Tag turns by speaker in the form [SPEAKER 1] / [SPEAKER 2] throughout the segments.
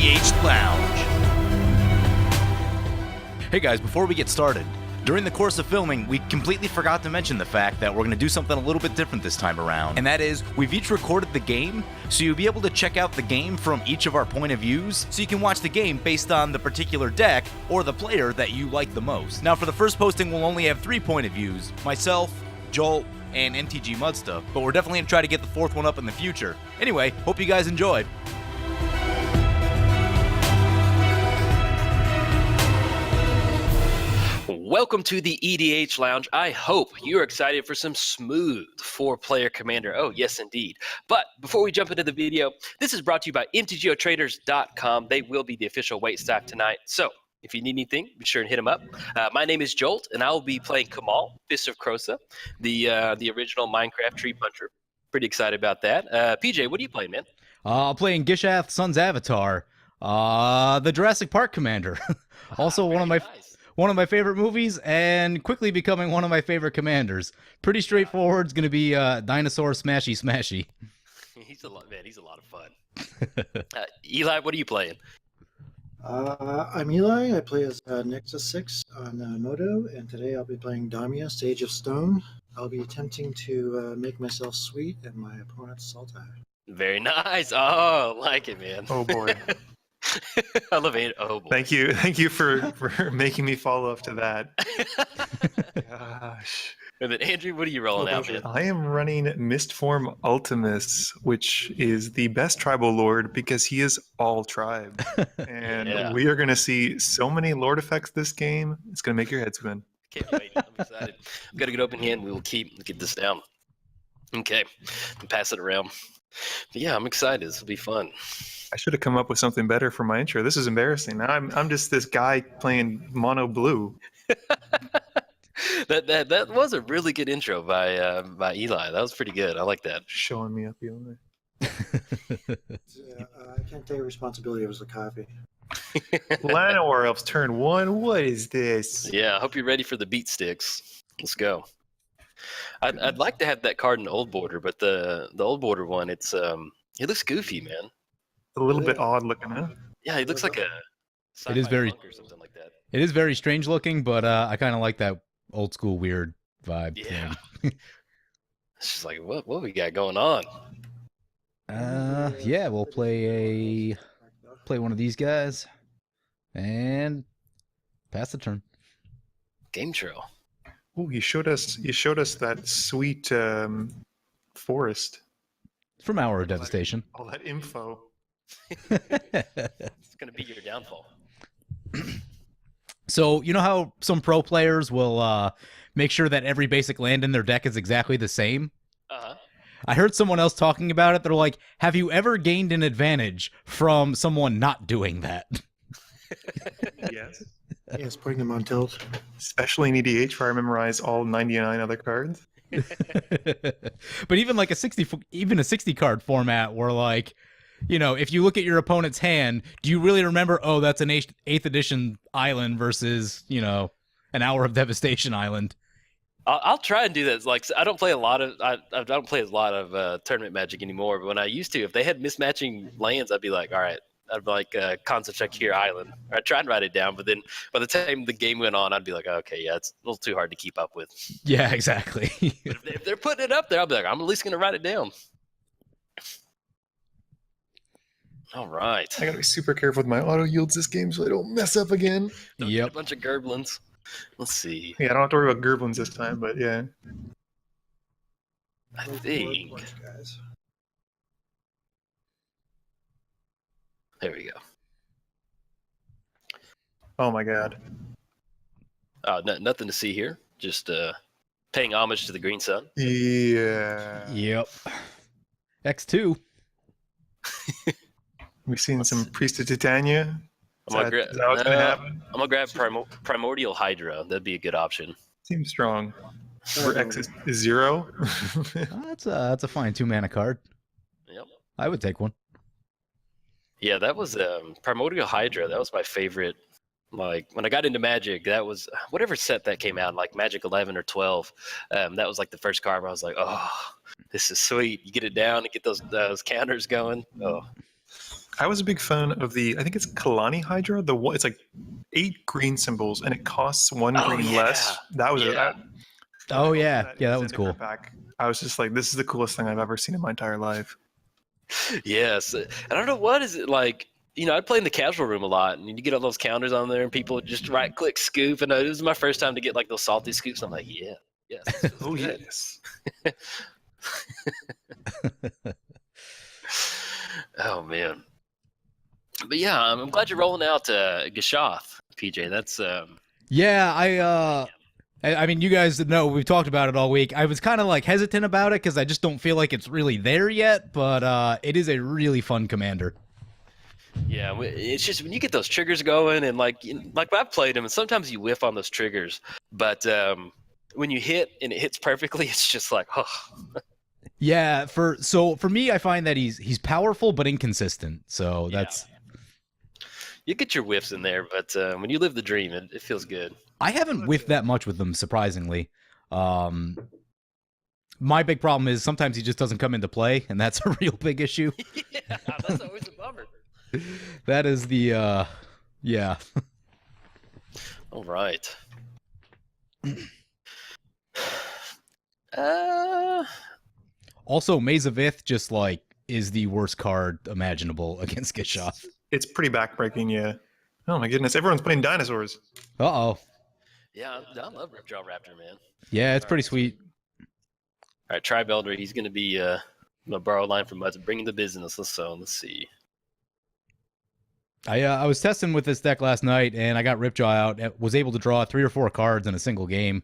[SPEAKER 1] EDH Lounge. Hey guys, before we get started, during the course of filming, we completely forgot to mention the fact that we're going to do something a little bit different this time around. And that is, we've each recorded the game, so you'll be able to check out the game from each of our point of views, so you can watch the game based on the particular deck or the player that you like the most. Now for the first posting, we'll only have 3 point of views, myself, Jolt, and MTGMuddstah, but we're definitely going to try to get the 4th one up in the future. Anyway, hope you guys enjoy.
[SPEAKER 2] Welcome to the EDH Lounge. I hope you're excited for some smooth 4-player Commander. Oh, yes, indeed. But before we jump into the video, this is brought to you by MTGOtraders.com. They will be the official wait staff tonight. So if you need anything, be sure and hit them up. My name is Jolt, and I will be playing Kamahl, Fist of Krosa, the original Minecraft Tree Puncher. Pretty excited about that. PJ, what are you playing, man?
[SPEAKER 3] I'm playing Gishath Sun's Avatar, the Jurassic Park Commander. Also one of my favorite movies, and quickly becoming one of my favorite commanders. Pretty straightforward. It's going to be dinosaur smashy.
[SPEAKER 2] He's a lot of fun. Eli, what are you playing?
[SPEAKER 4] I'm Eli. I play as Nexus 6 on Moto, and today I'll be playing Damia, Sage of Stone. I'll be attempting to make myself sweet and my opponent's salty.
[SPEAKER 2] Very nice. Oh, like it, man.
[SPEAKER 5] Oh boy.
[SPEAKER 2] I love it. Oh boy.
[SPEAKER 5] Thank you for making me follow up to that. Gosh.
[SPEAKER 2] And then Andrew, what are you rolling out, man?
[SPEAKER 5] I am running Mistform Ultimus, which is the best tribal lord because he is all tribe. And we are going to see so many lord effects this game. It's going to make your head spin.
[SPEAKER 2] Can't wait. I'm excited. I've got a good open hand. We will get this down. Okay. Pass it around. But yeah, I'm excited. This will be fun.
[SPEAKER 5] I should have come up with something better for my intro. This is embarrassing. Now I'm just this guy playing mono blue.
[SPEAKER 2] That was a really good intro by Eli. That was pretty good. I like that.
[SPEAKER 5] Showing me up, Eli.
[SPEAKER 4] I can't take responsibility. It was the coffee.
[SPEAKER 5] Llanowar Elves turn 1. What is this?
[SPEAKER 2] Yeah, I hope you're ready for the beat sticks. Let's go. I'd like to have that card in old border, but the old border one, it looks goofy, man.
[SPEAKER 5] A little bit odd looking, huh?
[SPEAKER 2] Yeah, it looks like a
[SPEAKER 3] It is very
[SPEAKER 2] or something like that.
[SPEAKER 3] It is very strange looking, but I kind of like that old school weird vibe.
[SPEAKER 2] Yeah. It's just like what we got going on.
[SPEAKER 3] Yeah, we'll play one of these guys and pass the turn.
[SPEAKER 2] Game trail.
[SPEAKER 5] Oh, you showed us that sweet forest.
[SPEAKER 3] From Hour of Devastation.
[SPEAKER 5] All that info.
[SPEAKER 2] It's gonna be your downfall.
[SPEAKER 3] So you know how some pro players will make sure that every basic land in their deck is exactly the same?
[SPEAKER 2] Uh-huh.
[SPEAKER 3] I heard someone else talking about it. They're like, have you ever gained an advantage from someone not doing that?
[SPEAKER 5] Yes.
[SPEAKER 4] Yes, putting them on tilt.
[SPEAKER 5] Especially in EDH where I memorize all 99 other cards.
[SPEAKER 3] But even like a 60 card format where, like, you know, if you look at your opponent's hand, do you really remember, oh, that's an 8th edition island versus, you know, an Hour of Devastation island?
[SPEAKER 2] I'll try and do that. Like, I don't play a lot of tournament Magic anymore. But when I used to, if they had mismatching lands, I'd be like, all right, I'd be like concept check here island. Or I'd try and write it down, but then by the time the game went on, I'd be like, okay, yeah, it's a little too hard to keep up with.
[SPEAKER 3] Yeah, exactly.
[SPEAKER 2] But if they're putting it up there, I'll be like, I'm at least gonna write it down. All right.
[SPEAKER 5] I gotta be super careful with my auto yields this game so I don't mess up again.
[SPEAKER 2] Don't get a bunch of Gerblins. Let's see.
[SPEAKER 5] Yeah, I don't have to worry about Gerblins this time, but yeah.
[SPEAKER 2] I think.
[SPEAKER 4] Guys.
[SPEAKER 2] There we go.
[SPEAKER 5] Oh my god.
[SPEAKER 2] Nothing to see here. Just paying homage to the Green Sun.
[SPEAKER 5] Yeah.
[SPEAKER 3] Yep. X2.
[SPEAKER 5] We've seen some Priest of Titania.
[SPEAKER 2] I'm gonna grab Primordial Hydra. That'd be a good option.
[SPEAKER 5] Seems strong. Where X is 0.
[SPEAKER 3] That's a fine 2-mana card.
[SPEAKER 2] Yep.
[SPEAKER 3] I would take one.
[SPEAKER 2] Yeah, that was Primordial Hydra. That was my favorite. Like when I got into Magic, that was whatever set that came out, like Magic 11 or 12. That was like the first card where I was like, oh, this is sweet. You get it down and get those counters going. Oh,
[SPEAKER 5] I was a big fan of I think it's Kalani Hydra. It's like 8 green symbols, and it costs 1 green less. That was
[SPEAKER 3] Oh yeah, that one's cool.
[SPEAKER 5] Pack, I was just like, this is the coolest thing I've ever seen in my entire life.
[SPEAKER 2] Yes. I don't know, what is it like? I'd play in the casual room a lot, and you get all those counters on there, and people just right-click scoop. And it was my first time to get like those salty scoops. I'm like, yes.
[SPEAKER 5] Oh
[SPEAKER 2] good.
[SPEAKER 5] yes.
[SPEAKER 2] Oh man. But yeah, I'm glad you're rolling out Gishath, PJ. That's
[SPEAKER 3] Yeah, I mean, you guys know we've talked about it all week. I was kind of like hesitant about it because I just don't feel like it's really there yet, but it is a really fun commander.
[SPEAKER 2] Yeah, it's just when you get those triggers going, and like I've played them, and sometimes you whiff on those triggers, but when you hit and it hits perfectly, it's just like, oh.
[SPEAKER 3] Yeah, for me, I find that he's powerful but inconsistent. So that's.
[SPEAKER 2] You get your whiffs in there, but when you live the dream, it feels good.
[SPEAKER 3] I haven't whiffed that much with them, surprisingly. My big problem is sometimes he just doesn't come into play, and that's a real big issue.
[SPEAKER 2] Yeah, that's always a bummer.
[SPEAKER 3] That is the, yeah.
[SPEAKER 2] All right.
[SPEAKER 3] Also, Maze of Ith just, like, is the worst card imaginable against Gishath.
[SPEAKER 5] It's pretty backbreaking, yeah. Oh my goodness, everyone's playing dinosaurs.
[SPEAKER 3] Uh-oh.
[SPEAKER 2] Yeah, I love Ripjaw Raptor, man.
[SPEAKER 3] Yeah, it's pretty sweet.
[SPEAKER 2] All right, Tribe Elder, he's going to be, I'm going to borrow a line from Muds, bringing the business. Let's see.
[SPEAKER 3] I was testing with this deck last night, and I got Ripjaw out. Was able to draw 3 or 4 cards in a single game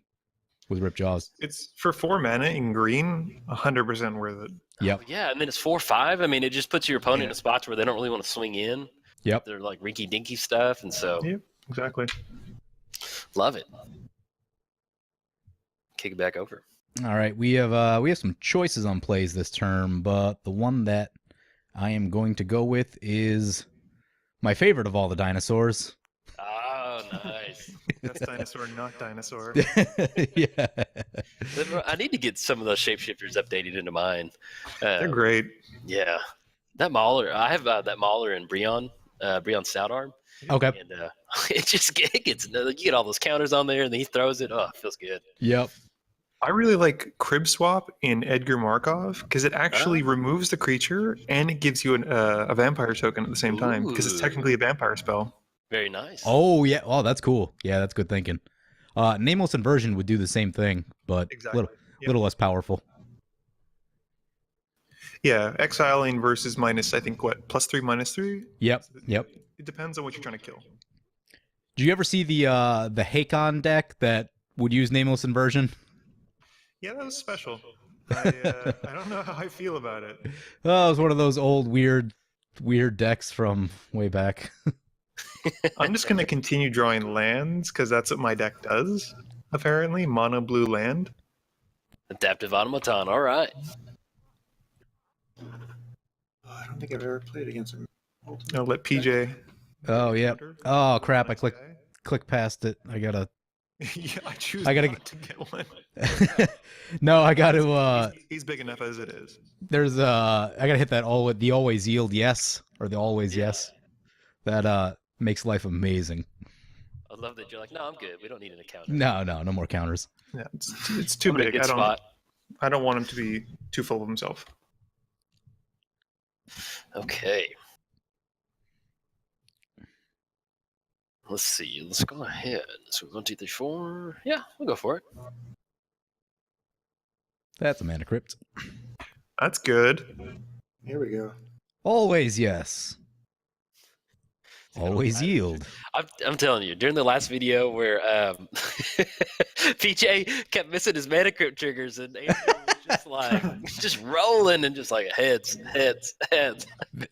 [SPEAKER 3] with Ripjaws.
[SPEAKER 5] It's for 4 mana in green, 100% worth it.
[SPEAKER 3] Yep.
[SPEAKER 2] Oh, yeah, and then it's 4/5. I mean, it just puts your opponent in spots where they don't really want to swing in.
[SPEAKER 3] Yep.
[SPEAKER 2] They're like rinky-dinky stuff, and so.
[SPEAKER 5] Yep, exactly.
[SPEAKER 2] Love it. Kick it back over.
[SPEAKER 3] All right, we have some choices on plays this term, but the one that I am going to go with is my favorite of all the dinosaurs.
[SPEAKER 2] Oh, nice.
[SPEAKER 5] That's dinosaur, not dinosaur.
[SPEAKER 3] Yeah.
[SPEAKER 2] I need to get some of those shapeshifters updated into mine.
[SPEAKER 5] They're great.
[SPEAKER 2] Yeah. That Mauler, I have that Mauler and Breon Stout Arm.
[SPEAKER 3] Okay.
[SPEAKER 2] And it gets, you get all those counters on there, and then he throws it. Oh, it feels good.
[SPEAKER 3] Yep.
[SPEAKER 5] I really like Crib Swap in Edgar Markov because it actually removes the creature and it gives you a vampire token at the same time because it's technically a vampire spell.
[SPEAKER 2] Very nice.
[SPEAKER 3] Oh, yeah. Oh, that's cool. Yeah, that's good thinking. Nameless Inversion would do the same thing, but little less powerful.
[SPEAKER 5] Yeah, exiling versus minus, I think, what, +3, -3?
[SPEAKER 3] Yep.
[SPEAKER 5] It depends on what you're trying to kill.
[SPEAKER 3] Do you ever see the Hakon deck that would use Nameless Inversion?
[SPEAKER 5] Yeah, that was special. I don't know how I feel about it.
[SPEAKER 3] Oh, it was one of those old weird decks from way back.
[SPEAKER 5] I'm just going to continue drawing lands because that's what my deck does, apparently. Mono blue land.
[SPEAKER 2] Adaptive Automaton, all right.
[SPEAKER 4] I don't think I've ever played against him.
[SPEAKER 5] I'll let PJ.
[SPEAKER 3] Oh, yeah. Oh, crap. I clicked past it. I gotta
[SPEAKER 5] not to get one.
[SPEAKER 3] No, I gotta
[SPEAKER 5] he's big enough as it is.
[SPEAKER 3] There's I gotta hit that the always yield yes, or the always yes. That makes life amazing.
[SPEAKER 2] I love that you're like, no, I'm good. We don't need an account.
[SPEAKER 3] No more counters.
[SPEAKER 5] Yeah, it's too big. I don't want him to be too full of himself.
[SPEAKER 2] Okay. Let's see. Let's go ahead. So 1, 2, 3, 4. Yeah, we'll go for it.
[SPEAKER 3] That's a mana crypt.
[SPEAKER 5] That's good.
[SPEAKER 4] Here we go.
[SPEAKER 3] Always yes. Always yield.
[SPEAKER 2] I'm telling you, during the last video where PJ kept missing his mana crypt triggers, and Andrew was just like just rolling and just like heads.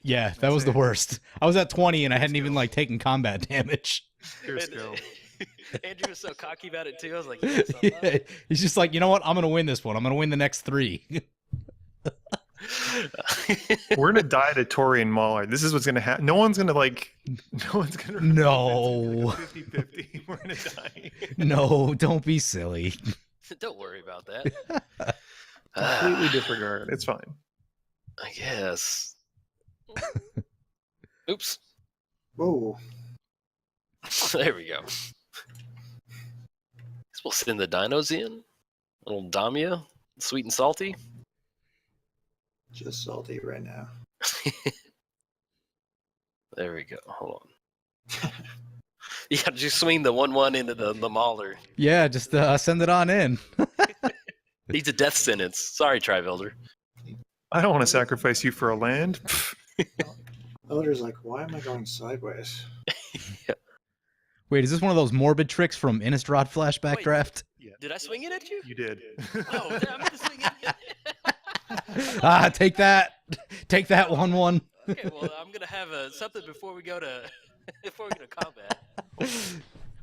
[SPEAKER 3] Yeah, that was the worst. I was at 20 and I hadn't even like taken combat damage.
[SPEAKER 2] Andrew was so cocky about it too. I was like,
[SPEAKER 3] yeah, he's just like, you know what? I'm gonna win this one. I'm gonna win the next 3.
[SPEAKER 5] We're gonna die to Tori and Mauler. This is what's gonna happen. No one's gonna.
[SPEAKER 3] No.
[SPEAKER 5] 50-50. We're gonna die.
[SPEAKER 3] No, don't be silly.
[SPEAKER 2] Don't worry about that.
[SPEAKER 5] Completely disregard. It's fine.
[SPEAKER 2] I guess. Oops.
[SPEAKER 4] Whoa.
[SPEAKER 2] There we go. We'll send the dinos in. A little Damia, sweet and salty.
[SPEAKER 4] Just salty right now.
[SPEAKER 2] There we go. Hold on. Yeah, just swing the 1/1 into the mauler.
[SPEAKER 3] Yeah, just send it on in.
[SPEAKER 2] Needs a death sentence. Sorry, Trivelder.
[SPEAKER 5] I don't want to sacrifice you for a land.
[SPEAKER 4] Elder's like, why am I going sideways?
[SPEAKER 2] Yeah.
[SPEAKER 3] Wait, is this one of those morbid tricks from Innistrad flashback
[SPEAKER 2] Wait.
[SPEAKER 3] draft?
[SPEAKER 5] Yeah.
[SPEAKER 2] Did I swing it at you?
[SPEAKER 5] You did.
[SPEAKER 2] Oh, I meant to swing it.
[SPEAKER 3] Ah, take that. Take that 1/1.
[SPEAKER 2] Okay, well, I'm gonna have something before we go to combat. I'm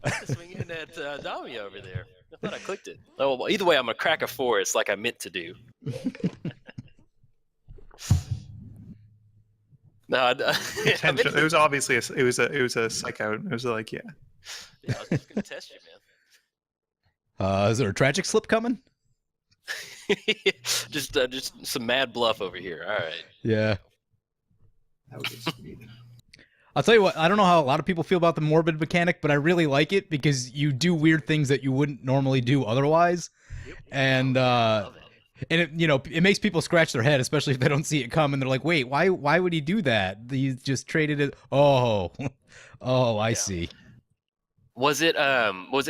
[SPEAKER 2] gonna swing in at Damia over there. I thought I clicked it. Oh, well, either way, I'm gonna crack a forest like I meant to do. No,
[SPEAKER 5] It was obviously it was a psych out. It was like, yeah.
[SPEAKER 2] Yeah, I was just gonna test you, man.
[SPEAKER 3] Is there a tragic slip coming?
[SPEAKER 2] just some mad bluff over here. All right.
[SPEAKER 3] Yeah.
[SPEAKER 4] That would be sweet.
[SPEAKER 3] I'll tell you what, I don't know how a lot of people feel about the morbid mechanic, but I really like it because you do weird things that you wouldn't normally do otherwise. And it, you know, it makes people scratch their head, especially if they don't see it come and they're like, "Wait, why would he do that? He just traded it." Oh. Oh, I see.
[SPEAKER 2] Was it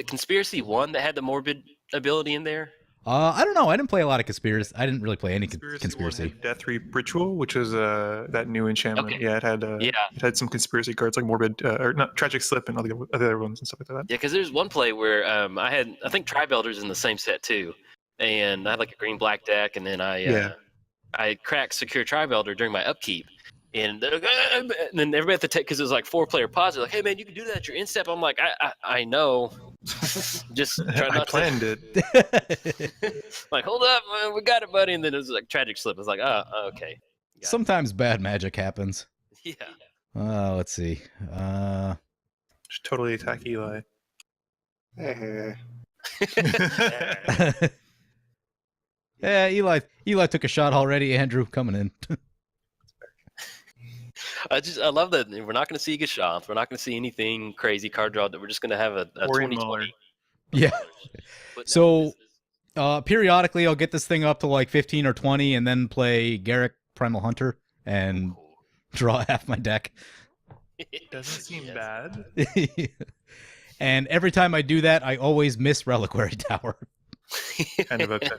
[SPEAKER 2] Conspiracy 1 that had the morbid ability in there?
[SPEAKER 3] I don't know. I didn't play a lot of conspiracy. I didn't really play any
[SPEAKER 5] Conspiracy.
[SPEAKER 3] conspiracy.
[SPEAKER 5] Death Reap Ritual, which was that new enchantment.
[SPEAKER 2] Okay.
[SPEAKER 5] Yeah, it had some conspiracy cards like Morbid or not Tragic Slip and all the other ones and stuff like that.
[SPEAKER 2] Yeah, because there's one play where I think Tribelders in the same set too, and I had like a green-black deck, and then I cracked Secure Tribelder during my upkeep, and then everybody at the tech, because it was like 4-player pods, they're like, "Hey man, you can do that at your instep." I'm like, I know, just try
[SPEAKER 5] I
[SPEAKER 2] not
[SPEAKER 5] planned
[SPEAKER 2] to.
[SPEAKER 5] it.
[SPEAKER 2] Like, hold up, man, we got it, buddy, and then it was like Tragic Slip. I was like, oh, okay. Got
[SPEAKER 3] Sometimes bad magic happens.
[SPEAKER 2] it. Yeah.
[SPEAKER 3] Let's see.
[SPEAKER 5] Just totally attack Eli.
[SPEAKER 4] Hey.
[SPEAKER 3] Yeah, Eli took a shot already. Andrew coming in.
[SPEAKER 2] I love that we're not going to see Gishath. We're not going to see anything crazy card draw. That we're just going to have a
[SPEAKER 5] Orion
[SPEAKER 2] 2020.
[SPEAKER 5] Muller.
[SPEAKER 3] Yeah.
[SPEAKER 2] Putting
[SPEAKER 3] So-
[SPEAKER 2] out
[SPEAKER 3] Periodically, I'll get this thing up to like 15 or 20, and then play Garruk Primal Hunter and
[SPEAKER 2] business.
[SPEAKER 3] draw half my deck.
[SPEAKER 5] Doesn't seem
[SPEAKER 2] Yes.
[SPEAKER 5] bad.
[SPEAKER 3] And every time I do that, I always miss Reliquary Tower.
[SPEAKER 5] Kind of upsetting.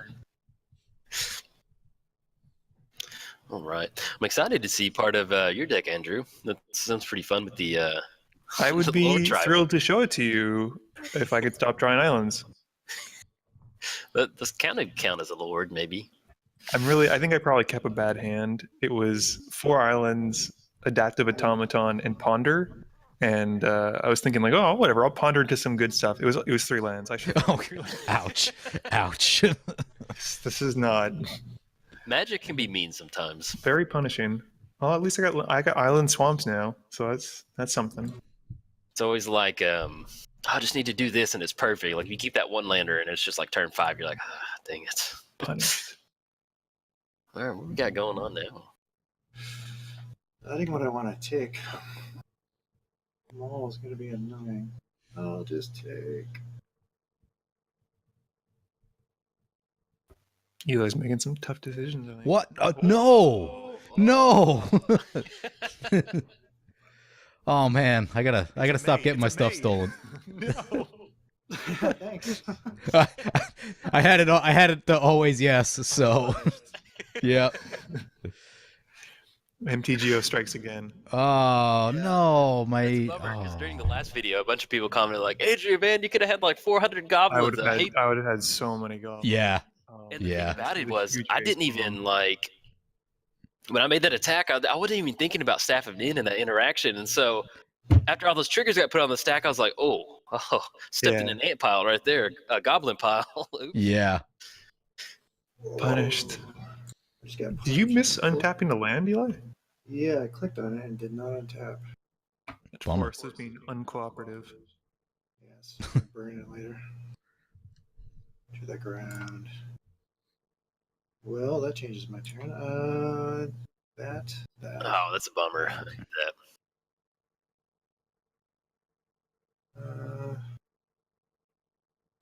[SPEAKER 2] All right. I'm excited to see part of your deck, Andrew. That sounds pretty fun with the.
[SPEAKER 5] I would
[SPEAKER 2] the
[SPEAKER 5] be
[SPEAKER 2] Lord Tribe.
[SPEAKER 5] thrilled to show it to you if I could stop drawing islands.
[SPEAKER 2] This count as a lord, maybe.
[SPEAKER 5] I think I probably kept a bad hand. It was 4 islands, Adaptive Automaton, and Ponder. And I was thinking like, oh, whatever, I'll ponder into some good stuff. It was 3 lands. I should.
[SPEAKER 3] Oh, ouch. Ouch.
[SPEAKER 5] This is not
[SPEAKER 2] Magic can be mean sometimes.
[SPEAKER 5] very punishing. Well, at least I got island swamps now, so that's something.
[SPEAKER 2] It's always like, I just need to do this and it's perfect. Like, if you keep that one lander and it's just like turn 5, you're like, dang it.
[SPEAKER 5] Punished.
[SPEAKER 2] All right, what we got going on now?
[SPEAKER 4] I think what I want to take. Kamahl is going to be annoying. I'll just take.
[SPEAKER 5] Eli's making some tough decisions. I think.
[SPEAKER 3] What? No. No. Oh man, I gotta stop getting my stuff stolen.
[SPEAKER 5] No.
[SPEAKER 4] Thanks.
[SPEAKER 3] I had it the always yes. So, yeah.
[SPEAKER 5] MTGO strikes again.
[SPEAKER 3] Oh no, my.
[SPEAKER 2] Because during the last video, a bunch of people commented like, Adrian, man, you could have had like 400 goblins.
[SPEAKER 5] I would have had so many goals.
[SPEAKER 3] Yeah.
[SPEAKER 2] And the
[SPEAKER 3] Yeah.
[SPEAKER 2] thing about it
[SPEAKER 5] Huge
[SPEAKER 2] was, I didn't
[SPEAKER 5] waste of
[SPEAKER 2] even
[SPEAKER 5] them.
[SPEAKER 2] like, when I made that attack, I wasn't even thinking about Staff of Nin and that interaction. And so after all those triggers got put on the stack, I was like, oh, stepped in
[SPEAKER 5] Yeah.
[SPEAKER 2] an ant pile right there, a goblin pile. Oops.
[SPEAKER 3] Yeah.
[SPEAKER 5] Punished.
[SPEAKER 4] Just got
[SPEAKER 5] Did you
[SPEAKER 4] punished.
[SPEAKER 5] miss untapping the land, Eli?
[SPEAKER 4] Yeah, I clicked on it and did not untap.
[SPEAKER 3] Bummer.
[SPEAKER 5] Force is being uncooperative.
[SPEAKER 4] Yes, I'll burn it later. To the ground. Well, that changes my turn. That.
[SPEAKER 2] Oh, that's a bummer. I hate that.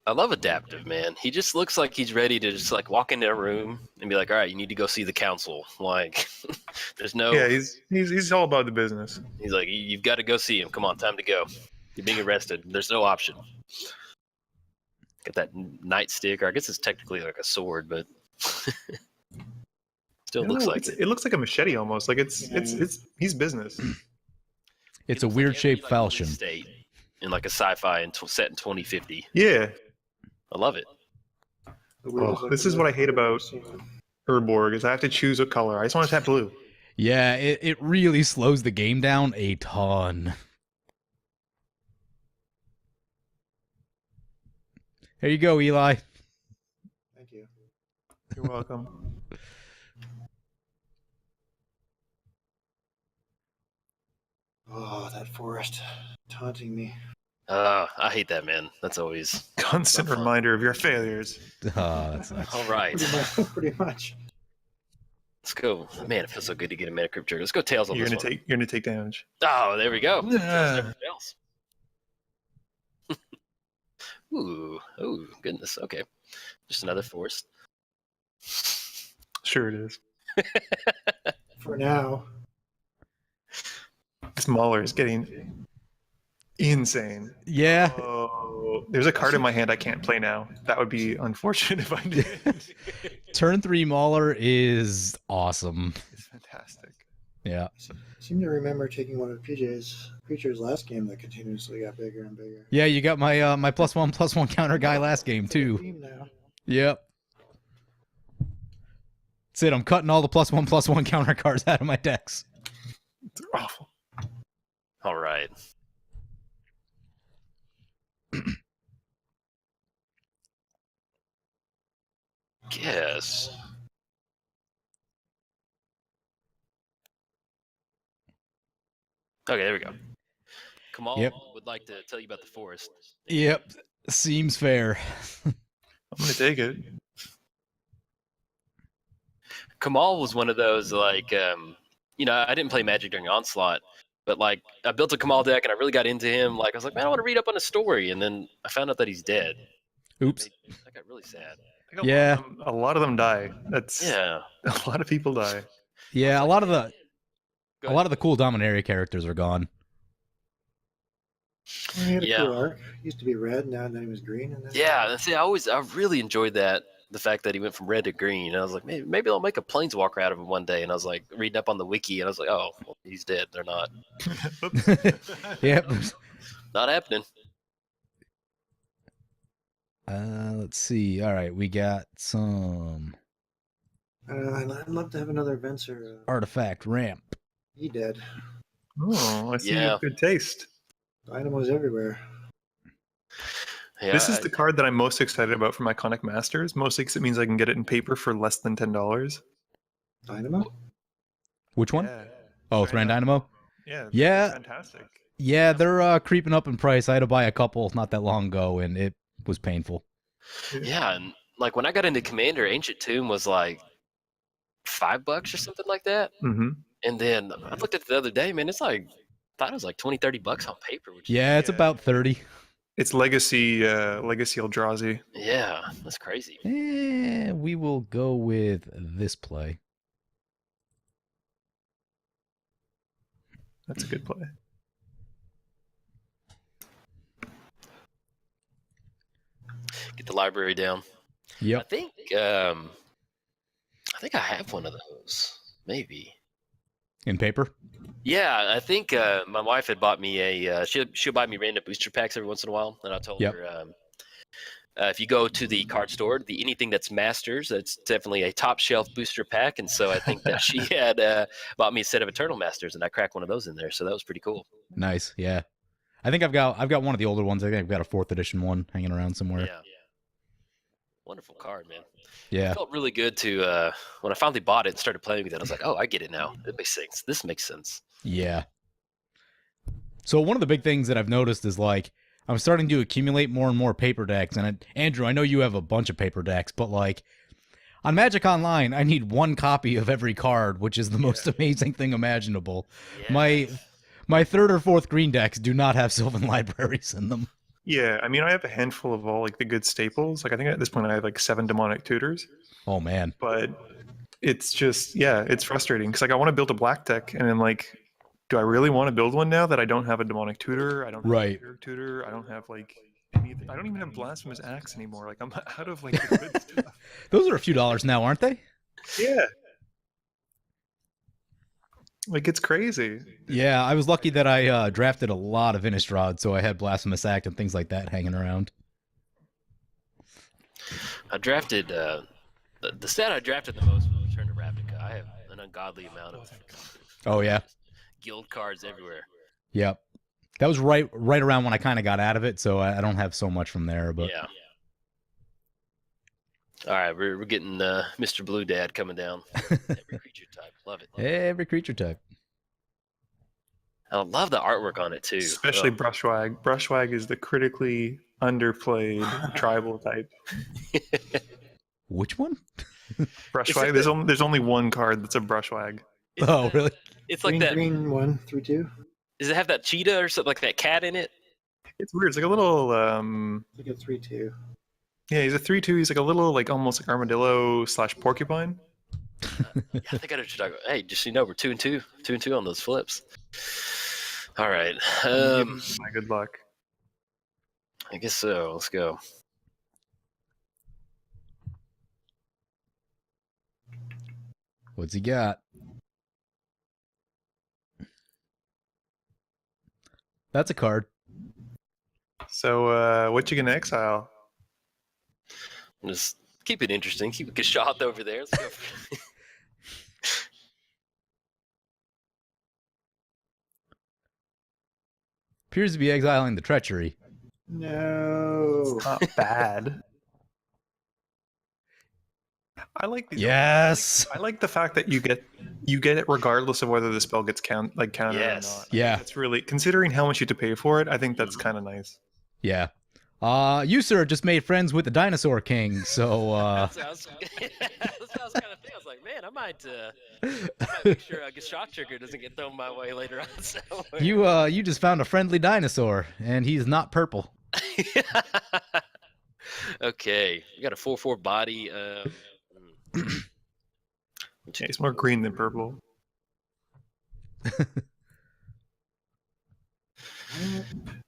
[SPEAKER 2] I love adaptive, man. He just looks like he's ready to just like walk into a room and be like, "All right, you need to go see the council." Like, there's no.
[SPEAKER 5] Yeah, he's all about the business.
[SPEAKER 2] He's like, "You've got to go see him. Come on, time to go. You're being arrested. There's no option." Get that nightstick, or I guess it's technically like a sword, but still looks like it.
[SPEAKER 5] It looks like a machete almost. Like it's he's business.
[SPEAKER 3] It's a weird shaped falchion.
[SPEAKER 2] State in like a sci-fi and set in 2050.
[SPEAKER 5] Yeah.
[SPEAKER 2] I love it.
[SPEAKER 5] Oh, this is what I hate about Urborg is I have to choose a color. I just want to tap blue.
[SPEAKER 3] Yeah, it really slows the game down a ton. There you go, Eli.
[SPEAKER 4] Thank you.
[SPEAKER 5] You're welcome.
[SPEAKER 4] Oh, that forest taunting me.
[SPEAKER 2] I hate that, man. That's always
[SPEAKER 5] Constant reminder of your failures.
[SPEAKER 3] That's nice.
[SPEAKER 2] all right.
[SPEAKER 4] Pretty much.
[SPEAKER 2] Let's go, man. It feels so good to get a mana crypt trigger. Let's go tails on
[SPEAKER 5] You're
[SPEAKER 2] this
[SPEAKER 5] gonna take damage.
[SPEAKER 2] Oh, there we go.
[SPEAKER 5] Yeah.
[SPEAKER 2] Never fails. Ooh, goodness. Okay, just another forest.
[SPEAKER 5] Sure it is.
[SPEAKER 4] For now.
[SPEAKER 5] This Mauler is getting insane.
[SPEAKER 3] Yeah.
[SPEAKER 5] Oh, there's a card in my hand I can't play now. That would be unfortunate if I did.
[SPEAKER 3] Turn 3 Mauler is awesome.
[SPEAKER 5] It's fantastic.
[SPEAKER 3] Yeah.
[SPEAKER 4] I seem to remember taking one of PJ's creatures last game that continuously got bigger and bigger.
[SPEAKER 3] Yeah, you got my my +1/+1 counter guy last game too.
[SPEAKER 4] Team now.
[SPEAKER 3] Yep. That's it. I'm cutting all the +1/+1 counter cards out of my decks.
[SPEAKER 5] It's awful.
[SPEAKER 2] All right. Guess. Okay, there we go. Kamahl
[SPEAKER 3] Yep.
[SPEAKER 2] would like to tell you about the forest.
[SPEAKER 3] Yep. Seems fair.
[SPEAKER 5] I'm gonna take it.
[SPEAKER 2] Kamahl was one of those like, I didn't play Magic during Onslaught, but like I built a Kamahl deck and I really got into him. Like I was like, man, I want to read up on his story, and then I found out that he's dead.
[SPEAKER 3] Oops.
[SPEAKER 2] I got really sad.
[SPEAKER 5] I think
[SPEAKER 3] Yeah.
[SPEAKER 5] A lot of them die. That's
[SPEAKER 2] Yeah.
[SPEAKER 5] a lot of people die.
[SPEAKER 3] Yeah, a lot of the
[SPEAKER 2] Go
[SPEAKER 3] a lot of the cool Dominaria characters are gone.
[SPEAKER 4] He had a
[SPEAKER 2] Yeah.
[SPEAKER 4] cool arc. He used to be red, now he was green. And then
[SPEAKER 2] Yeah, see, I really enjoyed that. The fact that he went from red to green, and I was like, maybe I'll make a planeswalker out of him one day. And I was like reading up on the wiki, and I was like, oh, well, he's dead. They're not
[SPEAKER 3] Yep.
[SPEAKER 2] not happening.
[SPEAKER 3] Let's see. All right, we got some
[SPEAKER 4] I'd love to have another Venser.
[SPEAKER 3] artifact ramp.
[SPEAKER 4] He dead.
[SPEAKER 5] Oh, I see you
[SPEAKER 2] Yeah.
[SPEAKER 5] have good taste.
[SPEAKER 4] Dynamos everywhere.
[SPEAKER 2] Yeah,
[SPEAKER 5] This is the card that I'm most excited about from Iconic Masters, mostly because it means I can get it in paper for less than $10.
[SPEAKER 4] Dynamo?
[SPEAKER 3] Which one?
[SPEAKER 5] Yeah.
[SPEAKER 3] Oh, Thran Dynamo.
[SPEAKER 5] Yeah.
[SPEAKER 3] Yeah.
[SPEAKER 5] Fantastic.
[SPEAKER 3] Yeah, they're creeping up in price. I had to buy a couple not that long ago, and it was painful.
[SPEAKER 2] Yeah, and like when I got into Commander, Ancient Tomb was like $5 or something like that.
[SPEAKER 5] Mm-hmm.
[SPEAKER 2] And then I looked at it the other day, man. It's like I thought it was like $20-30 on paper. Which
[SPEAKER 3] Yeah, it's
[SPEAKER 5] Yeah.
[SPEAKER 3] about 30.
[SPEAKER 5] It's Legacy Eldrazi.
[SPEAKER 2] yeah, that's crazy.
[SPEAKER 3] We will go with this play.
[SPEAKER 5] That's a good play.
[SPEAKER 2] Get the library down.
[SPEAKER 3] Yep.
[SPEAKER 2] I think I have one of those. Maybe.
[SPEAKER 3] In paper?
[SPEAKER 2] Yeah, I think my wife had bought me she'll buy me random booster packs every once in a while, and I told
[SPEAKER 3] Yep.
[SPEAKER 2] her if you go to the card store, anything that's Masters, that's definitely a top shelf booster pack, and so I think that she had bought me a set of Eternal Masters, and I cracked one of those in there, so that was pretty cool.
[SPEAKER 3] Nice. Yeah. I think I've got one of the older ones. I think I've got a 4th edition one hanging around somewhere.
[SPEAKER 2] Yeah, wonderful card, man.
[SPEAKER 3] Yeah.
[SPEAKER 2] It felt really good to when I finally bought it and started playing with it. I was like, oh, I get it now. It makes sense. This makes sense.
[SPEAKER 3] Yeah. So one of the big things that I've noticed is like I'm starting to accumulate more and more paper decks. And Andrew, I know you have a bunch of paper decks, but like on Magic Online, I need one copy of every card, which is the most amazing thing imaginable.
[SPEAKER 2] Yeah.
[SPEAKER 3] My 3rd or 4th green decks do not have Sylvan Libraries in them.
[SPEAKER 5] Yeah, I mean, I have a handful of all like the good staples. Like I think at this point I have like 7 demonic tutors,
[SPEAKER 3] Oh man.
[SPEAKER 5] but it's just it's frustrating because like I want to build a black deck, and then like, do I really want to build one now that I don't have a demonic tutor? I don't have
[SPEAKER 3] Right.
[SPEAKER 5] a Pyrrhic tutor. I don't have like anything. I don't even have blasphemous axe anymore. Like I'm out of like the good stuff.
[SPEAKER 3] Those are a few dollars now, aren't they?
[SPEAKER 5] Yeah. Like it's crazy.
[SPEAKER 3] Yeah, I was lucky that I drafted a lot of Innistrad, so I had Blasphemous Act and things like that hanging around.
[SPEAKER 2] I drafted the stat I drafted the most was Return to Ravnica. I have an ungodly amount of
[SPEAKER 3] Oh yeah.
[SPEAKER 2] guild cards everywhere.
[SPEAKER 3] Yep. That was right around when I kind of got out of it, so I don't have so much from there. But
[SPEAKER 2] Yeah. All right, we're getting Mr. Blue Dad coming down. Every creature type, love it.
[SPEAKER 3] every creature type.
[SPEAKER 2] I love the artwork on it too.
[SPEAKER 5] Especially Brushwag. Brushwag is the critically underplayed tribal type.
[SPEAKER 3] Which one?
[SPEAKER 5] Brushwag. There's only one card that's a Brushwag.
[SPEAKER 3] Oh, really?
[SPEAKER 2] It's like
[SPEAKER 4] Green,
[SPEAKER 2] that.
[SPEAKER 4] green 1, 3, 2.
[SPEAKER 2] Does it have that cheetah or something like that cat in it?
[SPEAKER 5] It's weird. It's like a little
[SPEAKER 4] It's like a 3-2.
[SPEAKER 5] yeah, he's a 3/2. He's like a little like almost like armadillo / porcupine.
[SPEAKER 2] Yeah, I think I know what you're talking about. Hey, just so you know, we're 2-2, 2-2 on those flips. All right.
[SPEAKER 5] My good luck.
[SPEAKER 2] I guess so. Let's go.
[SPEAKER 3] What's he got? That's a card.
[SPEAKER 5] So what you gonna exile?
[SPEAKER 2] Just keep it interesting. Keep Gishath over there. Let's go.
[SPEAKER 3] Appears to be exiling the treachery.
[SPEAKER 4] No.
[SPEAKER 5] It's not bad. I like these.
[SPEAKER 3] Yes.
[SPEAKER 5] I like the fact that you get it regardless of whether the spell gets counted
[SPEAKER 2] Yes.
[SPEAKER 5] or not.
[SPEAKER 3] Yeah.
[SPEAKER 5] That's really, considering how much you have to pay for it, I think that's kind of nice.
[SPEAKER 3] Yeah. You, sir, just made friends with the Dinosaur King, so
[SPEAKER 2] That's what I was kind of thinking. I was like, man, I might make sure a Gishath trigger doesn't get thrown my way later on. Somewhere.
[SPEAKER 3] you just found a friendly dinosaur, and he's not purple.
[SPEAKER 2] Okay, we got a 4/4 body.
[SPEAKER 5] Yeah, it's more green than purple.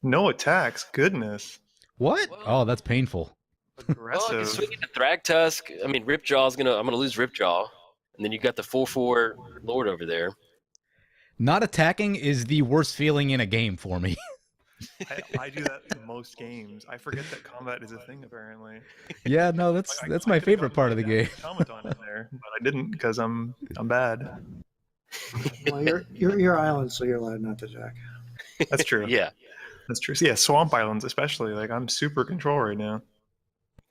[SPEAKER 5] No attacks. Goodness.
[SPEAKER 3] What? Oh, that's painful.
[SPEAKER 2] Well, I can
[SPEAKER 5] Aggressive.
[SPEAKER 2] swing into Thragtusk. I mean, Ripjaw's I'm gonna lose Ripjaw, and then you got the 4/4 Lord over there.
[SPEAKER 3] Not attacking is the worst feeling in a game for me.
[SPEAKER 5] I do that in most games. I forget that combat is a thing, apparently.
[SPEAKER 3] Yeah, no, that's
[SPEAKER 5] I
[SPEAKER 3] my
[SPEAKER 5] could've
[SPEAKER 3] favorite
[SPEAKER 5] gotten
[SPEAKER 3] part of the
[SPEAKER 5] my
[SPEAKER 3] game.
[SPEAKER 5] Automaton in there, but I didn't because I'm bad.
[SPEAKER 4] Well, you're island, so you're allowed not to jack.
[SPEAKER 5] That's true.
[SPEAKER 2] Yeah,
[SPEAKER 5] That's true. Yeah, Swamp Islands especially. Like I'm super control right now.